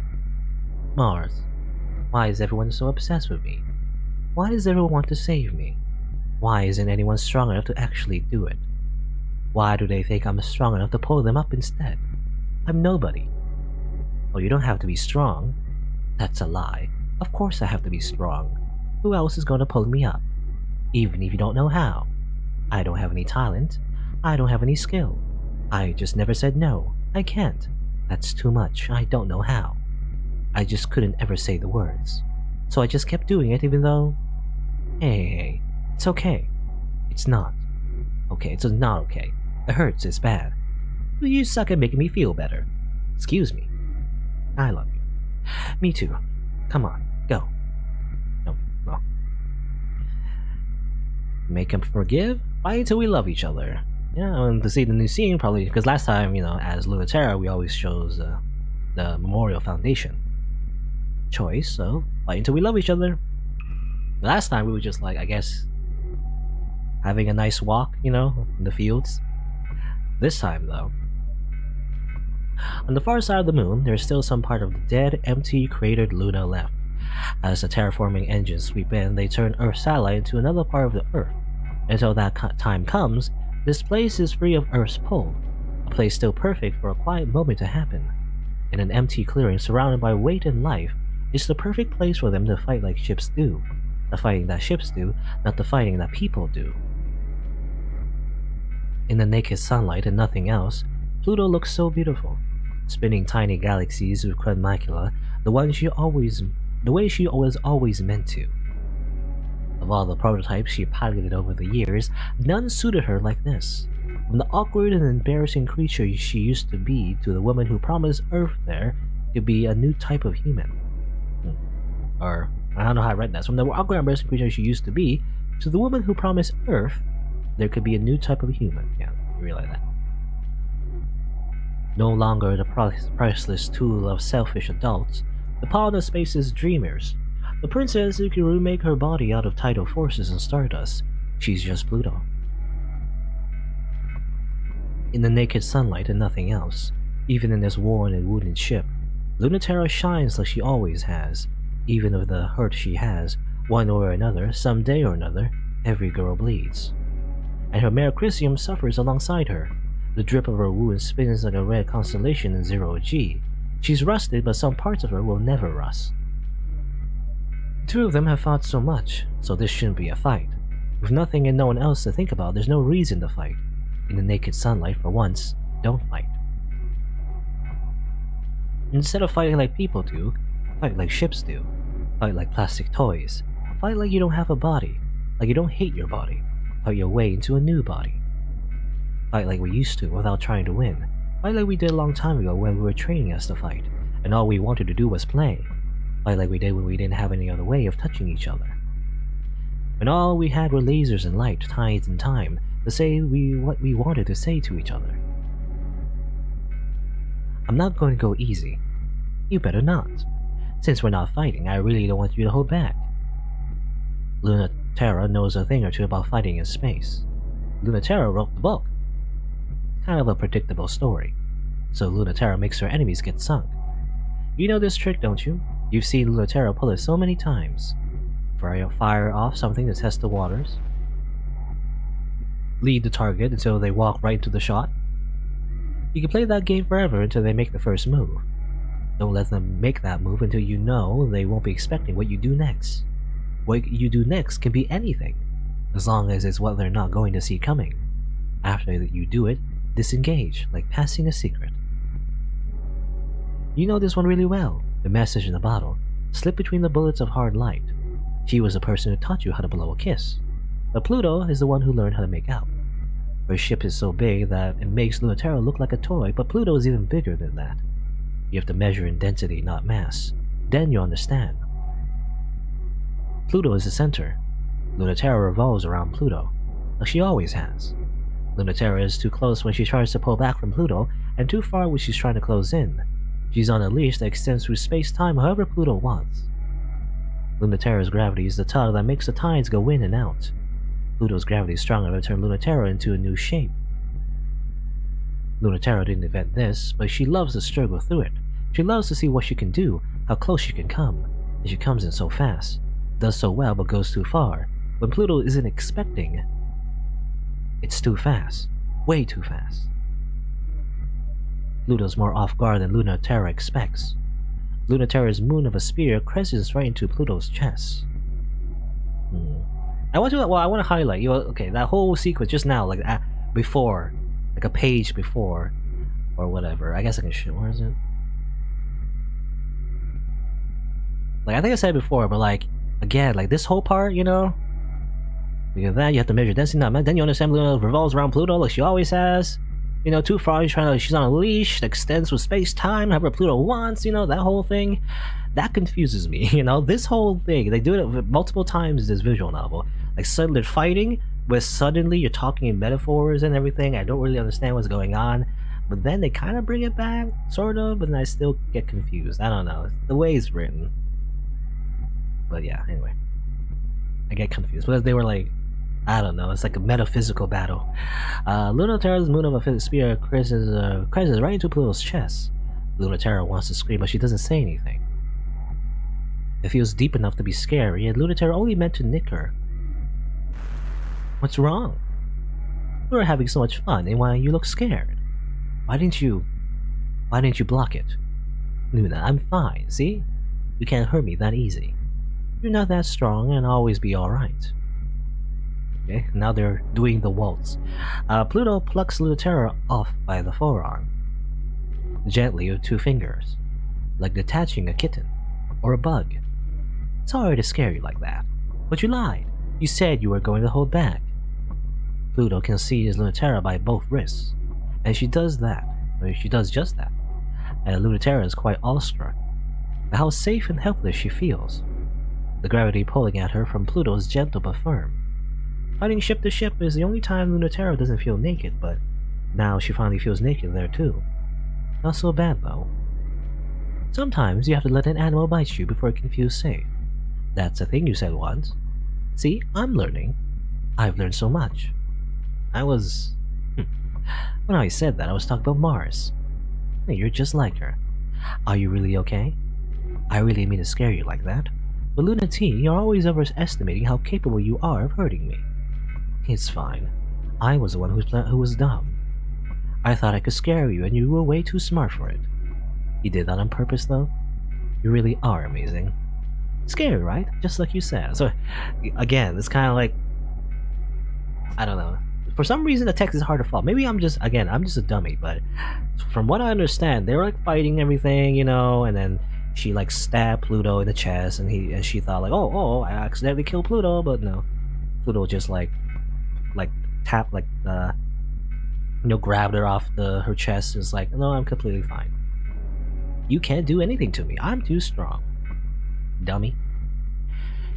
Mars, why is everyone so obsessed with me? Why does everyone want to save me? Why isn't anyone strong enough to actually do it? Why do they think I'm strong enough to pull them up instead? I'm nobody. Oh, you don't have to be strong. That's a lie. Of course I have to be strong. Who else is going to pull me up? Even if you don't know how. I don't have any talent. I don't have any skill. I just never said no. I can't. That's too much. I don't know how. I just couldn't ever say the words. So I just kept doing it even though... Hey, it's okay. It's not. Okay, it's not okay. It hurts, it's bad. Will you suck at making me feel better? Excuse me. I love you. Me too. Come on, go. No, no. Make him forgive? Fight until we love each other. Yeah, and to see the new scene, probably, because last time, as Lunaterra, we always chose the Memorial Foundation choice, so fight until we love each other. Last time, we were just like, I guess, having a nice walk, in the fields. This time, though, on the far side of the moon, there's still some part of the dead, empty, cratered Luna left. As the terraforming engines sweep in, they turn Earth's satellite into another part of the Earth. Until that time comes, this place is free of Earth's pull, a place still perfect for a quiet moment to happen. In an empty clearing surrounded by weight and life, it's the perfect place for them to fight like ships do. The fighting that ships do, not the fighting that people do. In the naked sunlight and nothing else, Pluto looks so beautiful, spinning tiny galaxies with macula, the way she was always meant to. Of all the prototypes she piloted over the years, none suited her like this. From the awkward and embarrassing creature she used to be to the woman who promised Earth there could be a new type of human. Or, I don't know how I read that. From the awkward and embarrassing creature she used to be to the woman who promised Earth there could be a new type of human. Yeah, you realize that. No longer the priceless tool of selfish adults, the pawn of space's dreamers. The princess who can remake her body out of tidal forces and stardust. She's just Pluto. In the naked sunlight and nothing else, even in this worn and wounded ship, Lunaterra shines like she always has. Even of the hurt she has, one or another, some day or another, every girl bleeds. And her Merecrisium suffers alongside her. The drip of her wound spins like a red constellation in 0G. She's rusted, but some parts of her will never rust. The two of them have fought so much, so this shouldn't be a fight. With nothing and no one else to think about, there's no reason to fight. In the naked sunlight, for once, don't fight. Instead of fighting like people do, fight like ships do. Fight like plastic toys. Fight like you don't have a body. Like you don't hate your body. Fight your way into a new body. Fight like we used to without trying to win. Fight like we did a long time ago when we were training us to fight, and all we wanted to do was play. Fight like we did when we didn't have any other way of touching each other. When all we had were lasers and light, tides and time, to say what we wanted to say to each other. I'm not going to go easy. You better not. Since we're not fighting, I really don't want you to hold back. Lunaterra knows a thing or two about fighting in space. Lunaterra wrote the book. Kind of a predictable story. So Lunaterra makes her enemies get sunk. You know this trick, don't you? You've seen Lunaterra pull it so many times. Fire off something to test the waters. Lead the target until they walk right into the shot. You can play that game forever until they make the first move. Don't let them make that move until you know they won't be expecting what you do next. What you do next can be anything, as long as it's what they're not going to see coming. After you do it, disengage, like passing a secret. You know this one really well, the message in the bottle, slipped between the bullets of hard light. She was the person who taught you how to blow a kiss. But Pluto is the one who learned how to make out. Her ship is so big that it makes Lunaterra look like a toy, but Pluto is even bigger than that. You have to measure in density, not mass. Then you understand. Pluto is the center. Lunaterra revolves around Pluto, like she always has. Lunaterra is too close when she tries to pull back from Pluto, and too far when she's trying to close in. She's on a leash that extends through space-time however Pluto wants. Lunaterra's gravity is the tug that makes the tides go in and out. Pluto's gravity is strong enough to turn Lunaterra into a new shape. Lunaterra didn't invent this, but she loves to struggle through it. She loves to see what she can do, how close she can come, and she comes in so fast, does so well but goes too far. When Pluto isn't expecting, it's too fast, way too fast. Pluto's more off guard than Lunaterra expects. Lunaterra's moon of a spear crescents right into Pluto's chest. I want to highlight that whole sequence just now, like before, like a page before, or whatever. I guess I can show. Where is it? Like I think I said before, but like again, like this whole part, because that you have to measure density, not then you understand Luna revolves around Pluto like she always has. You know, too far, she's on a leash that extends with space-time, however Pluto wants, you know, that whole thing. That confuses me, you know? This whole thing, they do it multiple times in this visual novel. Like, suddenly they're fighting, but suddenly you're talking in metaphors and everything. I don't really understand what's going on. But then they kind of bring it back, sort of, but then I still get confused. I don't know. The way it's written. But yeah, anyway. I get confused because they were like, I don't know, it's like a metaphysical battle. Lunaterra's moon of a spear crashes right into Pluto's chest. Lunaterra wants to scream, but she doesn't say anything. It feels deep enough to be scary, and Lunaterra only meant to nick her. What's wrong? We were having so much fun, and why you look scared? Why didn't you block it? Luna, I'm fine, see? You can't hurt me that easy. You're not that strong, and I'll always be alright. Okay, now they're doing the waltz. Pluto plucks Lunaterra off by the forearm, gently with 2 fingers, like detaching a kitten or a bug. Sorry to scare you like that, but you lied. You said you were going to hold back. Pluto can seize Lunaterra by both wrists, and she does that. She does just that. And Lunaterra is quite awestruck at how safe and helpless she feels. The gravity pulling at her from Pluto is gentle but firm. Fighting ship to ship is the only time Lunaterra doesn't feel naked, but now she finally feels naked there too. Not so bad though. Sometimes you have to let an animal bite you before it can feel safe. That's a thing you said once. See, I'm learning. I've learned so much. When I said that, I was talking about Mars. Hey, you're just like her. Are you really okay? I really mean to scare you like that. But Luna T, you're always overestimating how capable you are of hurting me. It's fine. I was the one who was dumb. I thought I could scare you and you were way too smart for it. You did that on purpose though? You really are amazing. Scary, right? Just like you said. So, again, it's kind of like, I don't know. For some reason, the text is hard to follow. Maybe I'm just a dummy, but from what I understand, they were like fighting everything, you know, and then she like stabbed Pluto in the chest, and she thought like, oh, I accidentally killed Pluto, but no, Pluto just like tapped grabbed her off her chest, and was like, no, I'm completely fine. You can't do anything to me. I'm too strong. Dummy.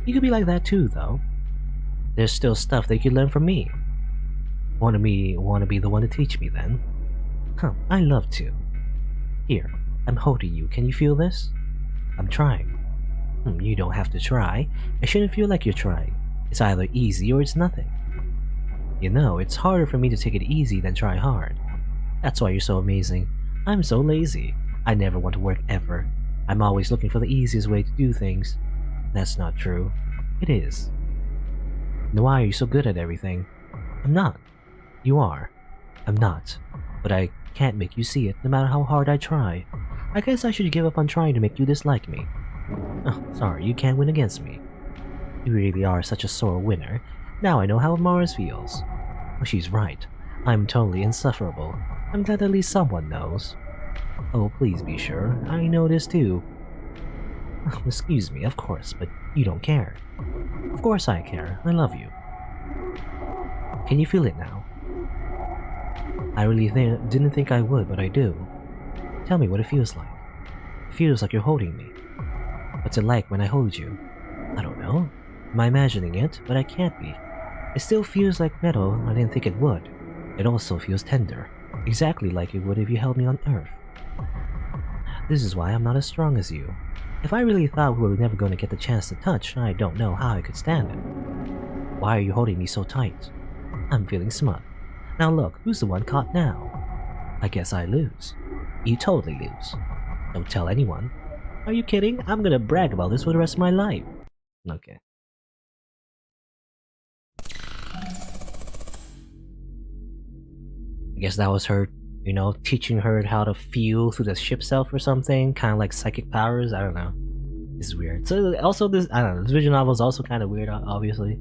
You could be like that too, though. There's still stuff they could learn from me. Want to be the one to teach me then? Huh, I love to. Here, I'm holding you. Can you feel this? I'm trying. You don't have to try. I shouldn't feel like you're trying. It's either easy or it's nothing. You know, it's harder for me to take it easy than try hard. That's why you're so amazing. I'm so lazy. I never want to work ever. I'm always looking for the easiest way to do things. That's not true. It is. Then why are you so good at everything? I'm not. You are. I'm not. But I can't make you see it, no matter how hard I try. I guess I should give up on trying to make you dislike me. Oh, sorry, you can't win against me. You really are such a sore winner. Now I know how Mars feels. Oh, she's right. I'm totally insufferable. I'm glad at least someone knows. Oh, please be sure. I know this too. Oh, excuse me, of course, but you don't care. Of course I care. I love you. Can you feel it now? I really didn't think I would, but I do. Tell me what it feels like. It feels like you're holding me. What's it like when I hold you? I don't know. Am I imagining it? But I can't be. It still feels like metal. I didn't think it would. It also feels tender. Exactly like it would if you held me on Earth. This is why I'm not as strong as you. If I really thought we were never going to get the chance to touch, I don't know how I could stand it. Why are you holding me so tight? I'm feeling smug. Now look, who's the one caught now? I guess I lose. You totally lose. Don't tell anyone. Are you kidding? I'm gonna brag about this for the rest of my life. Okay. I guess that was her, teaching her how to feel through the ship self or something, kind of like psychic powers. I don't know. It's weird. So also this visual novel is also kind of weird, obviously.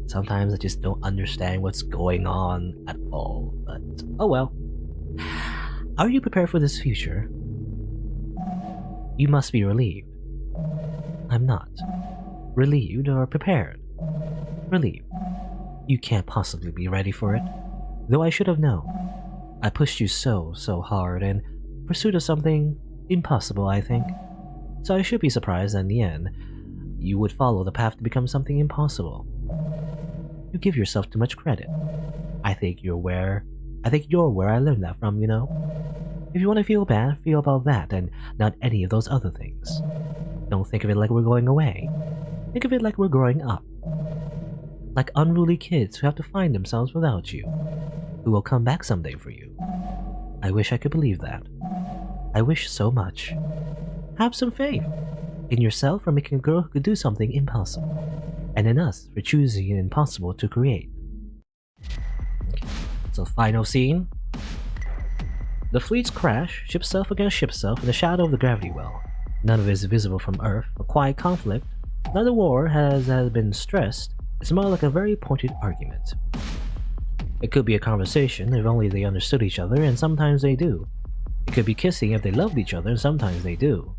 Sometimes I just don't understand what's going on at all, but oh well. Are you prepared for this future? You must be relieved. I'm not. Relieved or prepared? Relieved. You can't possibly be ready for it, though I should have known. I pushed you so hard in pursuit of something impossible, I think. So I should be surprised that in the end, you would follow the path to become something impossible. You give yourself too much credit. I think you're where I learned that from, you know? If you want to feel bad, feel about that and not any of those other things. Don't think of it like we're going away. Think of it like we're growing up. Like unruly kids who have to find themselves without you, who will come back someday for you. I wish I could believe that. I wish so much. Have some faith in yourself for making a girl who could do something impossible, and in us for choosing an impossible to create. So, final scene. The fleets crash, ship self against ship self in the shadow of the gravity well. None of it is visible from Earth, a quiet conflict. Neither war has been stressed. It's more like a very pointed argument. It could be a conversation if only they understood each other, and sometimes they do. It could be kissing if they loved each other, and sometimes they do.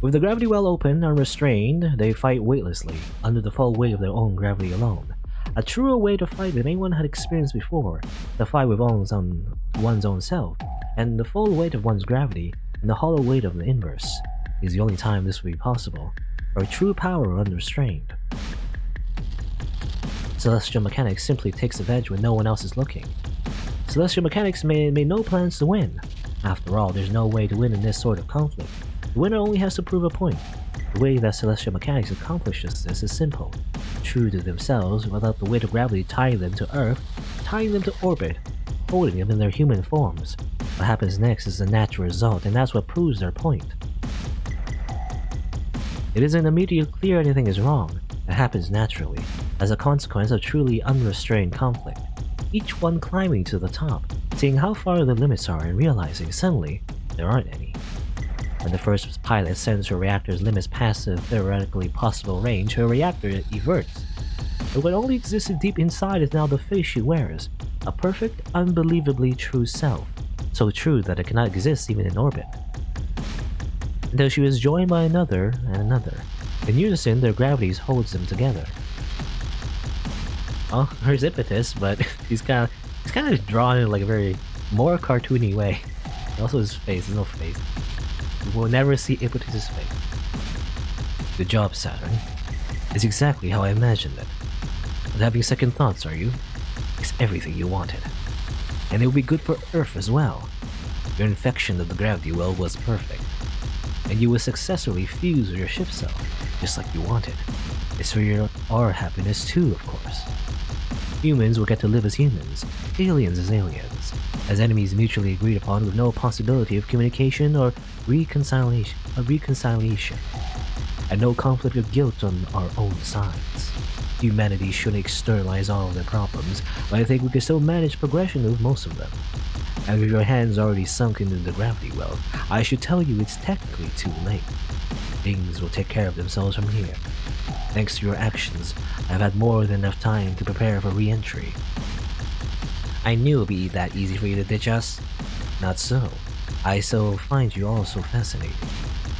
With the gravity well open, unrestrained, they fight weightlessly, under the full weight of their own gravity alone. A truer way to fight than anyone had experienced before, the fight with one's own self, and the full weight of one's gravity, and the hollow weight of the inverse, is the only time this will be possible, for true power unrestrained. Celestial mechanics simply takes the edge when no one else is looking. Celestial mechanics made no plans to win. After all, there's no way to win in this sort of conflict. The winner only has to prove a point. The way that celestial mechanics accomplishes this is simple. True to themselves, without the weight of gravity tying them to Earth, tying them to orbit, holding them in their human forms. What happens next is the natural result, and that's what proves their point. It isn't immediately clear anything is wrong. It happens naturally, as a consequence of truly unrestrained conflict. Each one climbing to the top, seeing how far the limits are and realizing suddenly there aren't any. When the first pilot sends her reactor's limits past the theoretically possible range, her reactor everts. But what only existed deep inside is now the face she wears, a perfect, unbelievably true self, so true that it cannot exist even in orbit. Until she was joined by another and another. In unison, their gravities holds them together. Well, there's Impetus, but he's kind of drawn in like a very more cartoony way. Also, his face, there's no face. We'll never see Impetus' face. Good job, Saturn. It's exactly how I imagined it. But having second thoughts, are you? It's everything you wanted. And it will be good for Earth as well. Your infection of the gravity well was perfect. And you will successfully fuse with your ship cell, just like you wanted. It's for our happiness too, of course. Humans will get to live as humans, aliens as aliens, as enemies mutually agreed upon with no possibility of communication or reconciliation, and no conflict of guilt on our own sides. Humanity shouldn't externalize all of their problems, but I think we can still manage progression with most of them. And with your hands already sunk into the gravity well, I should tell you it's technically too late. Things will take care of themselves from here. Thanks to your actions, I've had more than enough time to prepare for re-entry. I knew it would be that easy for you to ditch us. Not so. I so find you all so fascinating,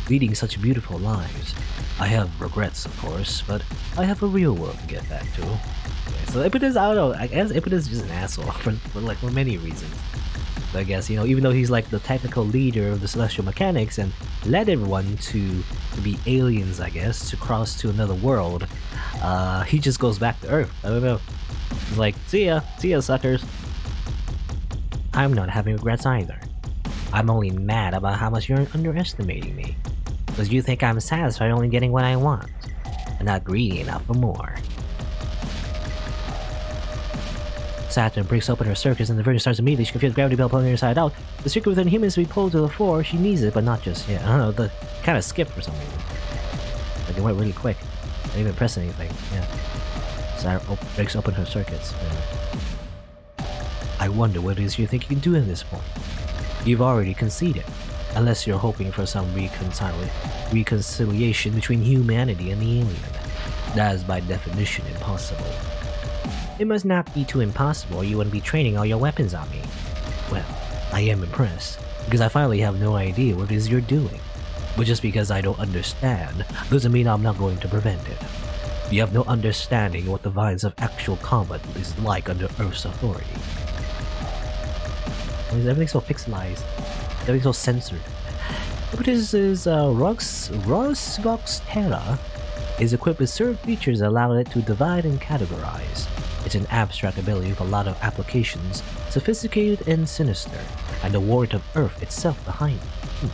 leading such beautiful lives. I have regrets, of course, but I have a real world to get back to. Okay, so Impetus, I don't know, I guess Impetus is just an asshole for many reasons. But I guess, you know, even though he's like the technical leader of the Celestial Mechanics and led everyone to be aliens, I guess, to cross to another world, he just goes back to Earth. I don't know. He's like, see ya, suckers. I'm not having regrets either. I'm only mad about how much you're underestimating me. Because you think I'm satisfied only getting what I want, and not greedy enough for more. Saturn breaks open her circuits and the Virgin starts immediately. She can feel the gravity belt pulling her inside out. The circuit within humans to be pulled to the floor. She needs it, but not just yet. I don't know, the kind of skipped for some reason. Like it went really quick. I didn't even press anything. Yeah. Saturn breaks open her circuits. I wonder what it is you think you can do at this point. You've already conceded. Unless you're hoping for some reconciliation between humanity and the alien. That is by definition impossible. It must not be too impossible or you wouldn't be training all your weapons on me. Well, I am impressed, because I finally have no idea what it is you're doing. But just because I don't understand, doesn't mean I'm not going to prevent it. You have no understanding of what the violence of actual combat is like under Earth's authority. Everything's so pixelized. Everything's so censored. Hypnotis is Rosvox Terra is equipped with certain features that allow it to divide and categorize. It's an abstract ability with a lot of applications, sophisticated and sinister, and the warrant of Earth itself behind it.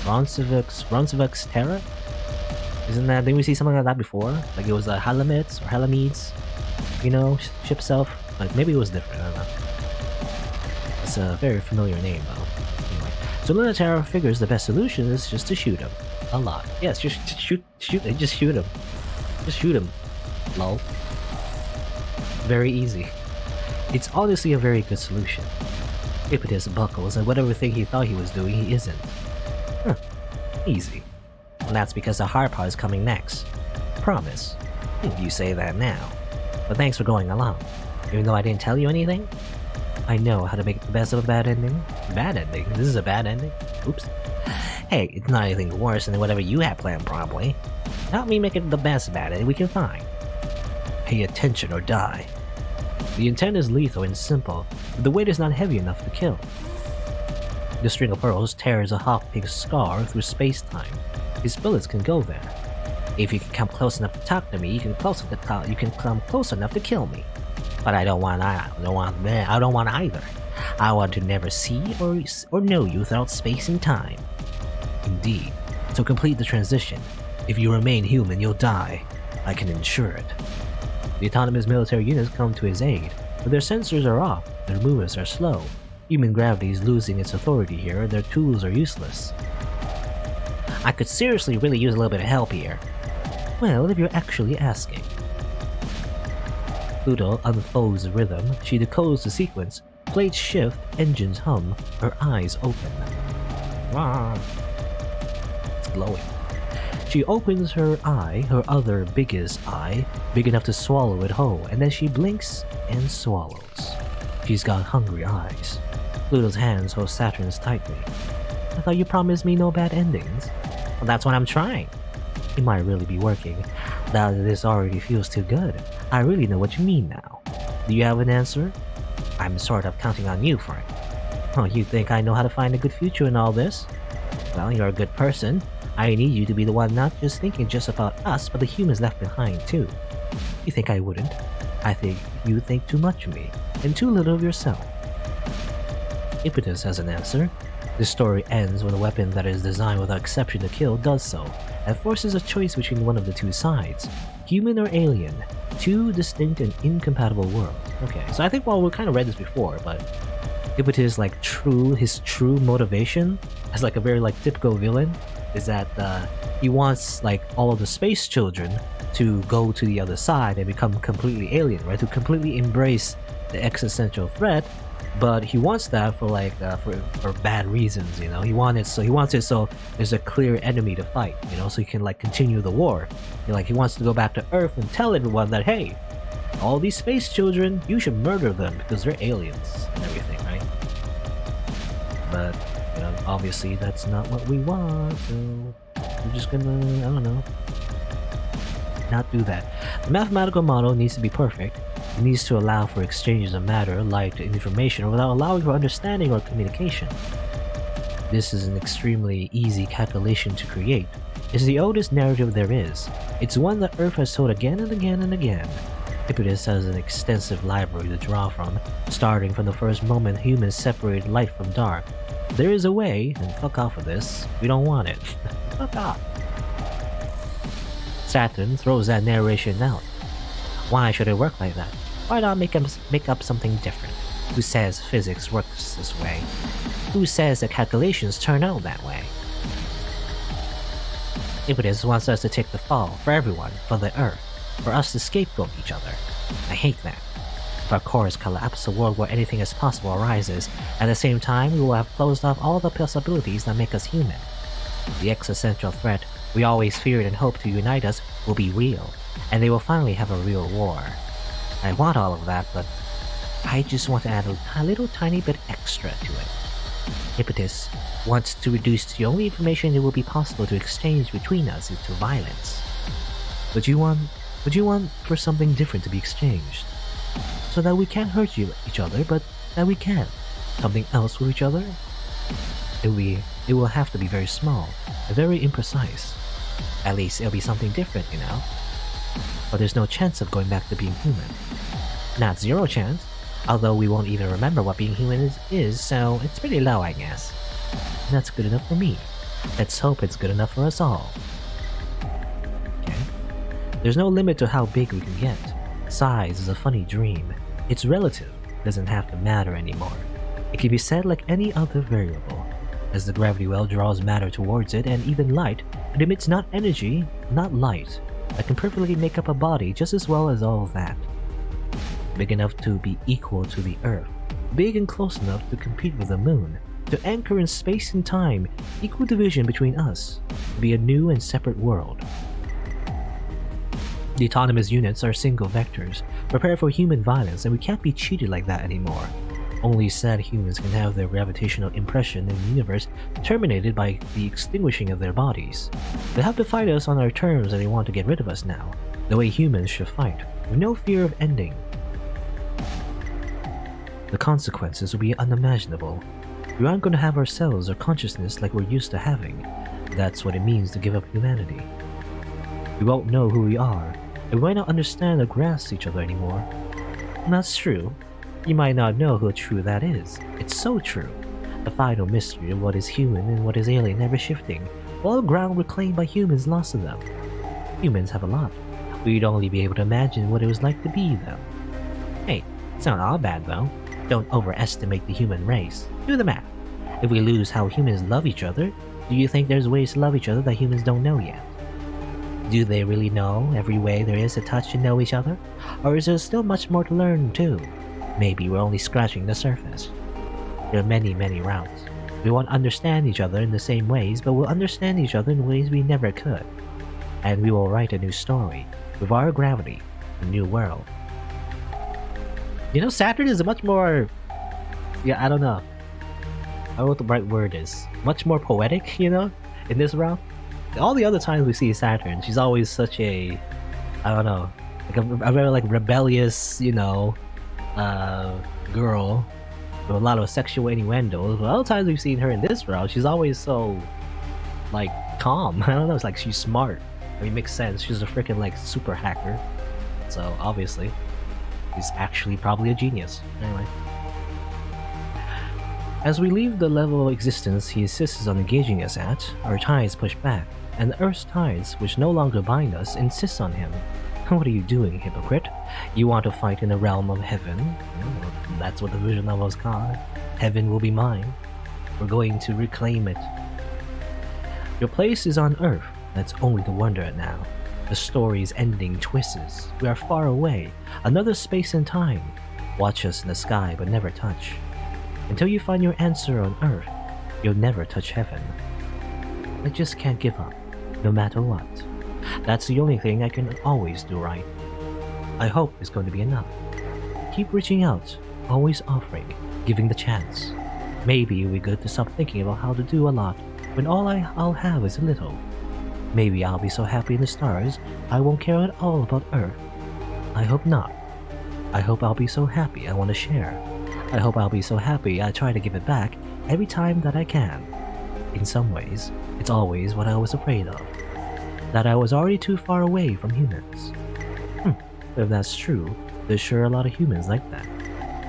Ronsvox Terra? Didn't we see something like that before? Like it was Halamids or Halamides? You know, ship self? Like maybe it was different, I don't know. It's a very familiar name though. Anyway, so Lunatera figures the best solution is just to shoot him. A lot. Yes, just shoot him. Just shoot him. Lol. Very easy. It's honestly a very good solution. Ippitus buckles, and whatever thing he thought he was doing, he isn't. Huh. Easy. And that's because the hard part is coming next. Promise. You say that now. But thanks for going along. Even though I didn't tell you anything, I know how to make the best of a bad ending. Bad ending? This is a bad ending? Oops. Hey, it's not anything worse than whatever you had planned, probably. Help me make it the best bad ending we can find. Pay attention or die. The intent is lethal and simple, but the weight is not heavy enough to kill. The string of pearls tears a hawk-pig's scar through space-time. His bullets can go there. If you can come close enough to talk to me, you can come close enough to kill me. But I don't want either. I want to never see or know you without space and time. Indeed. So complete the transition. If you remain human, you'll die. I can ensure it. The autonomous military units come to his aid, but their sensors are off, their movements are slow. Human gravity is losing its authority here, and their tools are useless. I could seriously really use a little bit of help here. Well, if you're actually asking. Pluto unfolds the rhythm, she decodes the sequence, plates shift, engines hum, her eyes open. Wow. It's glowing. She opens her eye, her other biggest eye, big enough to swallow it whole, and then she blinks and swallows. She's got hungry eyes. Pluto's hands hold Saturn's tightly. I thought you promised me no bad endings. Well, that's what I'm trying. It might really be working. Now that this already feels too good, I really know what you mean now. Do you have an answer? I'm sort of counting on you for it. Oh, you think I know how to find a good future in all this? Well, you're a good person. I need you to be the one not just thinking just about us, but the humans left behind too. You think I wouldn't? I think you think too much of me, and too little of yourself. Ippitus has an answer. This story ends when a weapon that is designed without exception to kill does so, and forces a choice between one of the two sides, human or alien, two distinct and incompatible worlds. Okay, so I think, well, we kind of read this before, but Ippitus, his true motivation, as like a very typical villain, is that he wants all of the space children to go to the other side and become completely alien, right? To completely embrace the existential threat, but he wants that for for bad reasons, you know. He wants it so there's a clear enemy to fight, you know, so he can continue the war. He wants to go back to Earth and tell everyone that, hey, all these space children, you should murder them because they're aliens and everything, right? But obviously that's not what we want, so we're just gonna, I don't know, not do that. The mathematical model needs to be perfect. It needs to allow for exchanges of matter, light, and information without allowing for understanding or communication. This is an extremely easy calculation to create. It's the oldest narrative there is. It's one that Earth has told again and again and again. Ippitus has an extensive library to draw from, starting from the first moment humans separated light from dark. There is a way, and fuck off with this, we don't want it. Fuck off. Saturn throws that narration out. Why should it work like that? Why not make up something different? Who says physics works this way? Who says the calculations turn out that way? Ippitus wants us to take the fall for everyone, for the Earth, for us to scapegoat each other. I hate that. If our cores collapse, a world where anything is possible arises. At the same time, we will have closed off all the possibilities that make us human. The existential threat we always feared and hoped to unite us will be real, and they will finally have a real war. I want all of that, but I just want to add a little tiny bit extra to it. Ippitus wants to reduce the only information it will be possible to exchange between us into violence. Would you want for something different to be exchanged? So that we can't hurt each other, but that we can. Something else with each other? It will have to be very small, very imprecise. At least it'll be something different, you know? But there's no chance of going back to being human. Not zero chance, although we won't even remember what being human is, so it's pretty low, I guess. And that's good enough for me. Let's hope it's good enough for us all. Okay. There's no limit to how big we can get. Size is a funny dream. It's relative, doesn't have to matter anymore. It can be said like any other variable. As the gravity well draws matter towards it, and even light, it emits not energy, not light, that can perfectly make up a body just as well as all of that. Big enough to be equal to the Earth, big and close enough to compete with the Moon, to anchor in space and time, equal division between us, to be a new and separate world. The autonomous units are single vectors, prepared for human violence, and we can't be cheated like that anymore. Only sad humans can have their gravitational impression in the universe terminated by the extinguishing of their bodies. They have to fight us on our terms and they want to get rid of us now, the way humans should fight, with no fear of ending. The consequences will be unimaginable. We aren't going to have ourselves or consciousness like we're used to having. That's what it means to give up humanity. We won't know who we are, and we might not understand or grasp each other anymore. And that's true. You might not know who true that is. It's so true. The final mystery of what is human and what is alien ever shifting, all ground reclaimed by humans lost to them. Humans have a lot. We'd only be able to imagine what it was like to be them. Hey, it's not all bad though. Don't overestimate the human race. Do the math. If we lose how humans love each other, do you think there's ways to love each other that humans don't know yet? Do they really know every way there is to touch and know each other? Or is there still much more to learn too? Maybe we're only scratching the surface. There are many, many routes. We won't understand each other in the same ways, but we'll understand each other in ways we never could. And we will write a new story, with our gravity, a new world. You know, Saturn is a much more... Yeah, I don't know. I don't know what the right word is. Much more poetic, you know, in this route. All the other times we see Saturn, she's always such a... I don't know. Like a very like rebellious, you know... girl with a lot of sexual innuendos, but other times we've seen her in this route, she's always so like calm. I don't know, it's like she's smart. I mean, it makes sense. She's a freaking like super hacker, so obviously she's actually probably a genius. Anyway, as we leave the level of existence he insists on engaging us at, our ties push back, and the Earth's ties, which no longer bind us, insist on him. What are you doing, hypocrite? You want to fight in the realm of heaven? Well, that's what the vision of us called. Heaven will be mine. We're going to reclaim it. Your place is on Earth. That's only the wonder now. The story's ending twists. We are far away. Another space and time. Watch us in the sky, but never touch. Until you find your answer on Earth, you'll never touch heaven. I just can't give up, no matter what. That's the only thing I can always do right. I hope it's going to be enough. Keep reaching out, always offering, giving the chance. Maybe it'll be good to stop thinking about how to do a lot when all I'll have is a little. Maybe I'll be so happy in the stars I won't care at all about Earth. I hope not. I hope I'll be so happy I want to share. I hope I'll be so happy I try to give it back every time that I can. In some ways, it's always what I was afraid of. That I was already too far away from humans. If that's true, there's sure a lot of humans like that,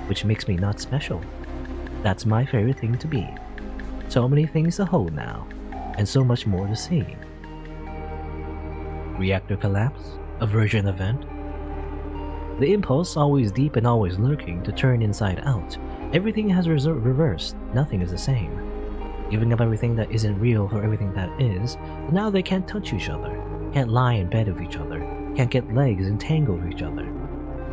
which makes me not special. That's my favorite thing to be. So many things to hold now, and so much more to see. Reactor collapse? Aversion event? The impulse, always deep and always lurking, to turn inside out. Everything has reversed, nothing is the same. Giving up everything that isn't real for everything that is, but now they can't touch each other, can't lie in bed with each other, can't get legs entangled with each other.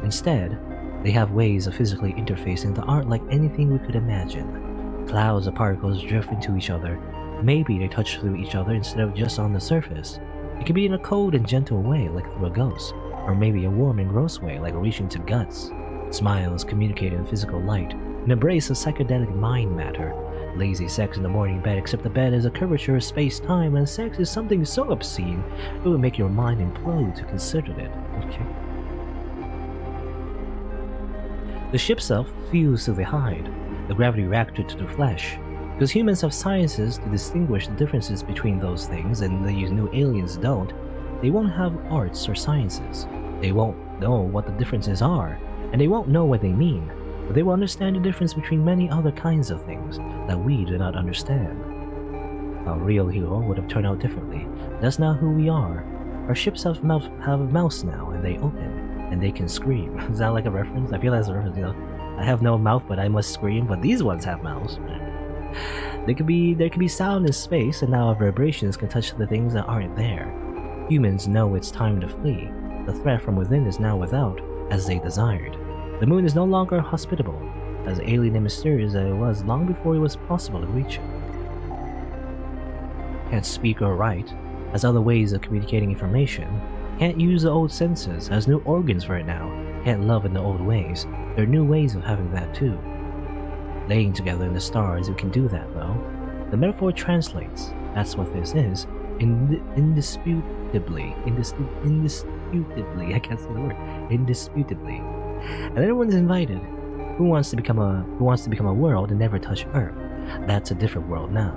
Instead, they have ways of physically interfacing that aren't like anything we could imagine. Clouds of particles drift into each other. Maybe they touch through each other instead of just on the surface. It can be in a cold and gentle way, like through a ghost, or maybe a warm and gross way, like reaching to guts. Smiles communicate in physical light, an embrace of psychedelic mind matter. Lazy sex in the morning bed, except the bed is a curvature of space-time, and sex is something so obscene it would make your mind implode to consider it. Okay. The ship self fused to the hide. The gravity reacted to the flesh. Because humans have sciences to distinguish the differences between those things, and these new aliens don't, they won't have arts or sciences. They won't know what the differences are, and they won't know what they mean, but they will understand the difference between many other kinds of things that we do not understand. A real hero would have turned out differently. That's not who we are. Our ships have mouths now, and they open, and they can scream. Is that like a reference? I feel that's a reference, you know. I have no mouth, but I must scream, but these ones have mouths. There could be sound in space, and now our vibrations can touch the things that aren't there. Humans know it's time to flee. The threat from within is now without, as they desired. The moon is no longer hospitable, as alien and mysterious as it was long before it was possible to reach it. Can't speak or write, has other ways of communicating information. Can't use the old senses, has new organs for it now. Can't love in the old ways. There are new ways of having that too. Laying together in the stars, we can do that though. The metaphor translates. That's what this is. Indisputably. I can't say the word. Indisputably. And everyone's invited. Who wants to become a world and never touch Earth? That's a different world now.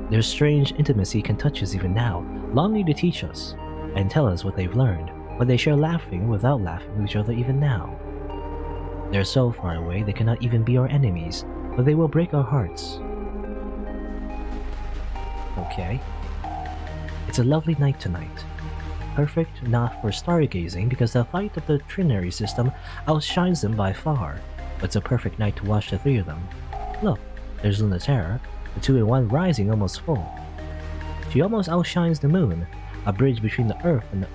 Their strange intimacy can touch us even now, longing to teach us and tell us what they've learned, but they share laughing without laughing with each other even now. They're so far away they cannot even be our enemies, but they will break our hearts. Okay. It's a lovely night tonight. Perfect not for stargazing because the light of the trinary system outshines them by far, but it's a perfect night to watch the three of them. Look, there's Lunaterra, the 2-in-1 rising almost full. She almost outshines the moon, a bridge between the Earth and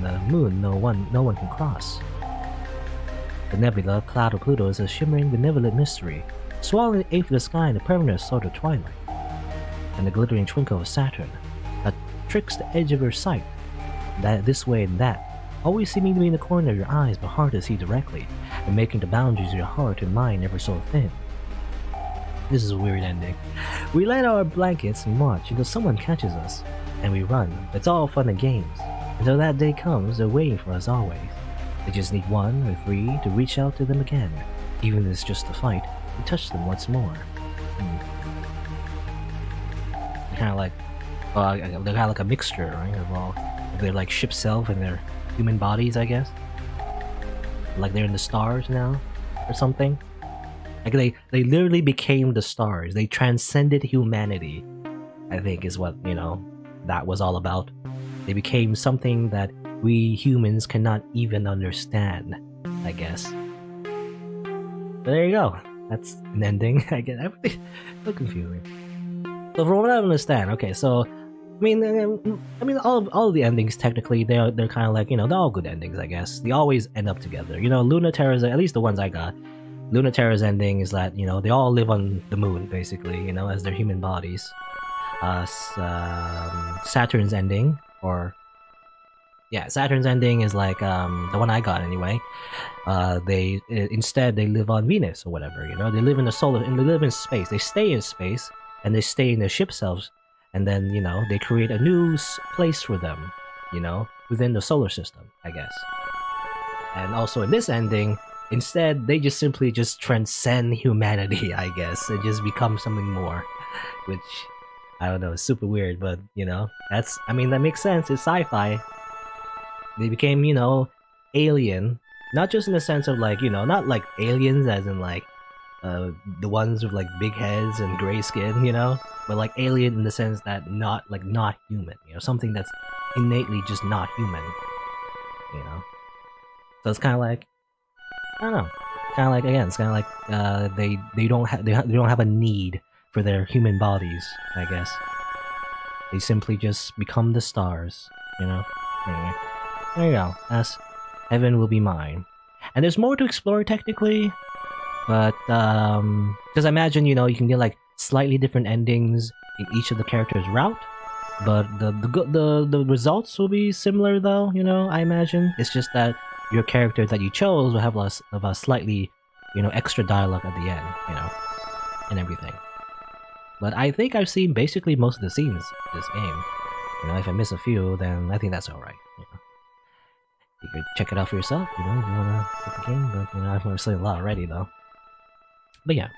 the moon no one can cross. The nebula cloud of Pluto is a shimmering benevolent mystery, swallowing the eighth of the sky in a permanent sort of twilight. And the glittering twinkle of Saturn, that tricks the edge of your sight, that this way and that, always seeming to be in the corner of your eyes but hard to see directly, and making the boundaries of your heart and mind ever so thin. This is a weird ending. We lay out our blankets and watch until someone catches us, and we run. It's all fun and games. Until that day comes, they're waiting for us always. They just need 1 or 3 to reach out to them again, even if it's just a fight, and touch them once more. They're kind of like, they're kind of like a mixture, right? Of their like ship self and their human bodies, I guess. Like they're in the stars now, or something. Like they literally became the stars. They transcended humanity, I think is what, that was all about. They became something that we humans cannot even understand, I guess. But there you go. That's an ending. I get everything so confusing. So from what I understand, okay, so I mean, all of the endings technically they're kind of like, they're all good endings, I guess. They always end up together. Lunaterra's, at least the ones I got, Lunaterra's ending is that they all live on the moon basically, as their human bodies. Saturn's ending, Saturn's ending is like the one I got anyway. They instead they live on Venus or whatever. They live in they live in space. They stay in space and they stay in their ship selves, and then they create a new place for them, within the solar system, I guess. And also in this ending, instead they just simply transcend humanity, I guess, and just become something more, which I don't know, it's super weird, but that makes sense. It's sci-fi. They became, alien, not just in the sense of like, not like aliens as in like the ones with like big heads and gray skin, but like alien in the sense that not human, something that's innately just not human, So it's kind of like, I don't know, it's kind of like they don't have a need for their human bodies, I guess. They simply just become the stars, Anyway, there you go. That's Heaven Will Be Mine. And there's more to explore technically, but because I imagine you can get like slightly different endings in each of the characters' route, but the results will be similar though. I imagine it's just that your character that you chose will have less of a slightly extra dialogue at the end, and everything. But I think I've seen basically most of the scenes in this game. If I miss a few, then I think that's alright. You could check it out for yourself, if you want to get the game, but I've seen a lot already, though. But yeah,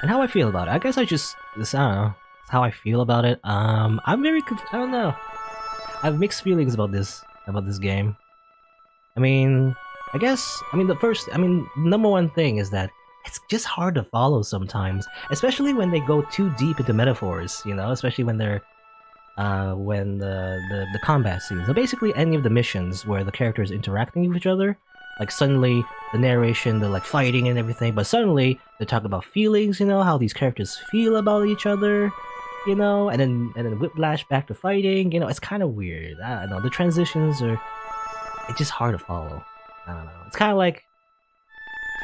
and how I feel about it. I guess I just this I don't know. It's how I feel about it. I'm very I don't know. I have mixed feelings about this game. I mean, number one thing is that it's just hard to follow sometimes, especially when they go too deep into metaphors. You know, especially when they're when the combat scenes. So basically, any of the missions where the characters interacting with each other, like suddenly the narration, they're like fighting and everything, but suddenly they talk about feelings. You know, how these characters feel about each other. You know, and then whiplash back to fighting. You know, it's kind of weird. I don't know. The transitions are it's just hard to follow. I don't know. It's kind of like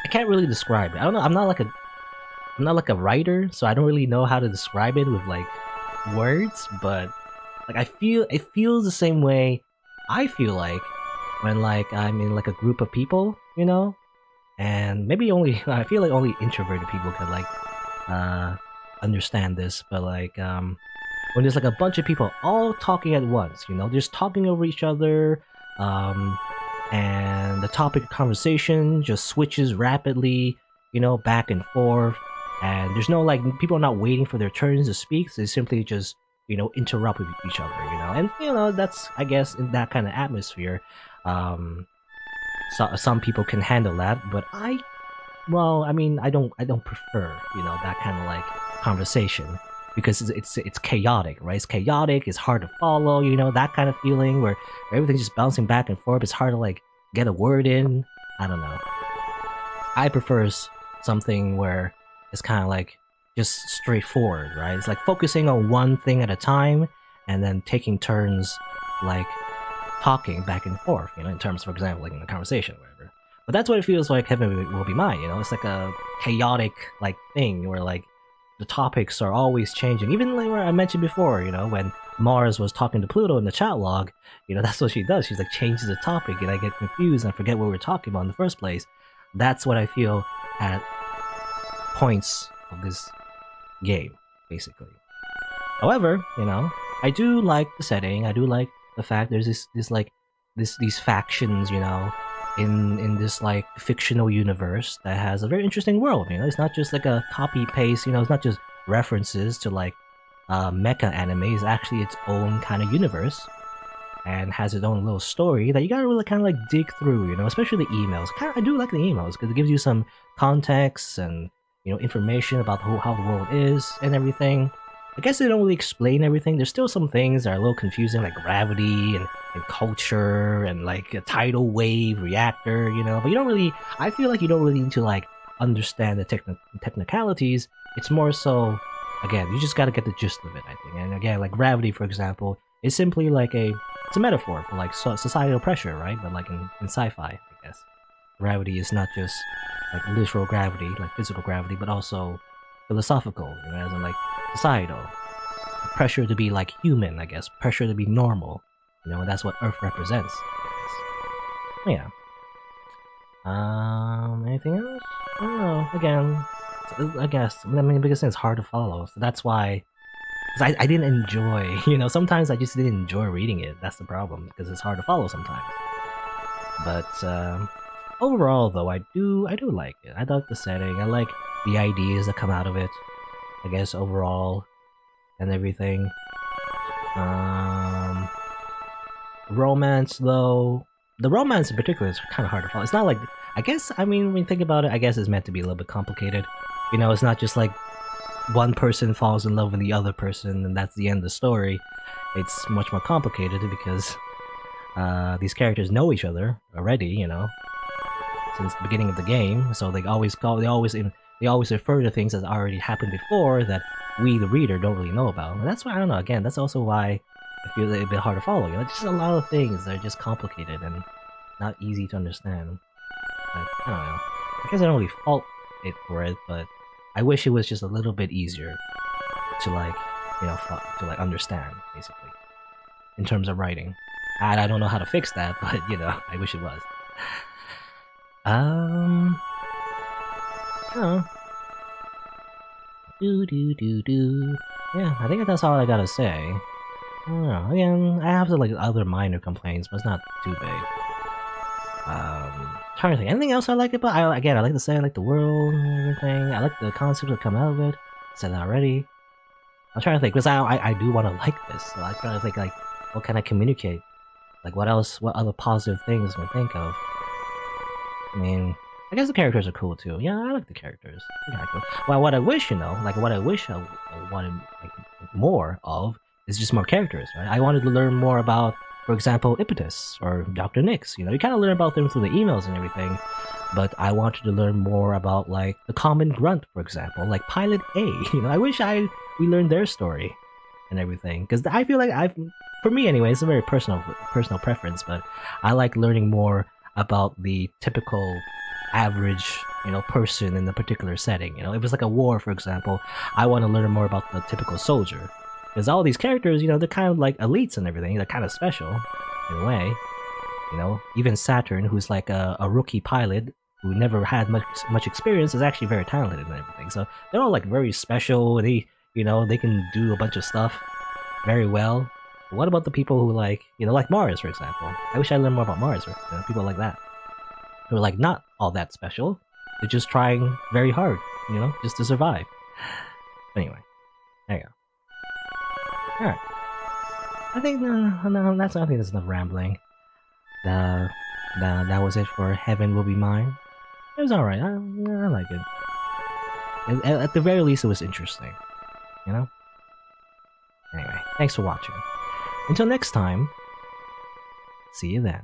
I can't really describe it. I don't know. I'm not like a writer, so I don't really know how to describe it with like words. But like it feels the same way I feel like when like I'm in like a group of people, you know, and maybe only I feel like only introverted people could like understand this, but like when there's like a bunch of people all talking at once, you know, just talking over each other, and the topic of conversation just switches rapidly, you know, back and forth, and there's no like people are not waiting for their turns to speak, so they simply just interrupt with each other, you know, and that's I guess in that kind of atmosphere, um, some people can handle that, but I don't prefer that kind of like conversation because it's chaotic, right? It's chaotic. It's hard to follow. You know that kind of feeling where everything's just bouncing back and forth. It's hard to like get a word in. I don't know. I prefer something where it's kind of like just straightforward, right? It's like focusing on one thing at a time and then taking turns, like talking back and forth. You know, in terms, for example, like in a conversation or whatever. But that's what it feels like Heaven Will Be Mine, you know? It's like a chaotic, like, thing where, like, the topics are always changing. Even like where I mentioned before, you know, when Mars was talking to Pluto in the chat log, that's what she does. She's like, changes the topic, and I get confused and I forget what we were talking about in the first place. That's what I feel at points of this game, basically. However, I do like the setting. I do like the fact there's these factions, in this like fictional universe that has a very interesting world. It's not just like a copy paste. It's not just references to like mecha anime. It's actually its own kind of universe and has its own little story that you gotta really kind of like dig through. Especially the emails. I do like the emails because it gives you some context and information about how the world is and everything. I guess they don't really explain everything. There's still some things that are a little confusing, like gravity and culture and like a tidal wave reactor, But you don't really. I feel like you don't really need to like understand the technicalities. It's more so, again, you just got to get the gist of it, I think. And again, like gravity, for example, is simply like it's a metaphor for like societal pressure, right? But like in sci-fi, I guess, gravity is not just like literal gravity, like physical gravity, but also philosophical, as in like societal pressure to be like human, I guess, pressure to be normal, and that's what Earth represents, I guess. Yeah. Anything else? I don't know. Again, I guess the biggest thing is hard to follow, so that's why. Cause I didn't enjoy, sometimes I just didn't enjoy reading it. That's the problem, because it's hard to follow sometimes. But overall, though, I do like it. I like the setting. I like the ideas that come out of it. I guess overall, and everything. Romance, though, the romance in particular is kind of hard to follow. It's not like when you think about it, I guess it's meant to be a little bit complicated. It's not just like one person falls in love with the other person and that's the end of the story. It's much more complicated because these characters know each other already, since the beginning of the game. So they always refer to things that already happened before that we, the reader, don't really know about. And that's why, I don't know, again, that's also why I feel a bit hard to follow. It's just a lot of things that are just complicated and not easy to understand. But, I don't know. I guess I don't really fault it for it, but I wish it was just a little bit easier to like, to like understand, basically, in terms of writing. I don't know how to fix that, but I wish it was. I don't know. Yeah, I think that's all I gotta say. I don't know. Again, I have like other minor complaints, but it's not too big. Trying to think. Anything else I like about? I like the set, I like the world and everything. I like the concepts that come out of it. I said that already. I'm trying to think because I do want to like this. So I'm trying to think like what can I communicate? Like what else? What other positive things can I think of? I mean, I guess the characters are cool too. Yeah, I like the characters. Yeah, cool. Well, what I wish, like what I wish I wanted like more of is just more characters. Right? I wanted to learn more about, for example, Impetus or Dr. Nix. You kind of learn about them through the emails and everything, but I wanted to learn more about like the common grunt, for example, like Pilot A. I wish we learned their story and everything because I feel like for me anyway, it's a very personal preference, but I like learning more about the typical average person in the particular setting. If it's like a war, for example, I want to learn more about the typical soldier because all these characters, they're kind of like elites and everything. They're kind of special in a way. Even Saturn, who's like a rookie pilot who never had much experience, is actually very talented and everything. So they're all like very special. They can do a bunch of stuff very well. But what about the people who like Mars, for example? I wish I learned more about Mars, or people like that who are like not all that special. They're just trying very hard, just to survive. Anyway, there you go. All right, I think I think that's enough rambling. That was it for Heaven Will Be Mine. It was alright. I like it. At the very least, it was interesting. Anyway, thanks for watching. Until next time, see you then.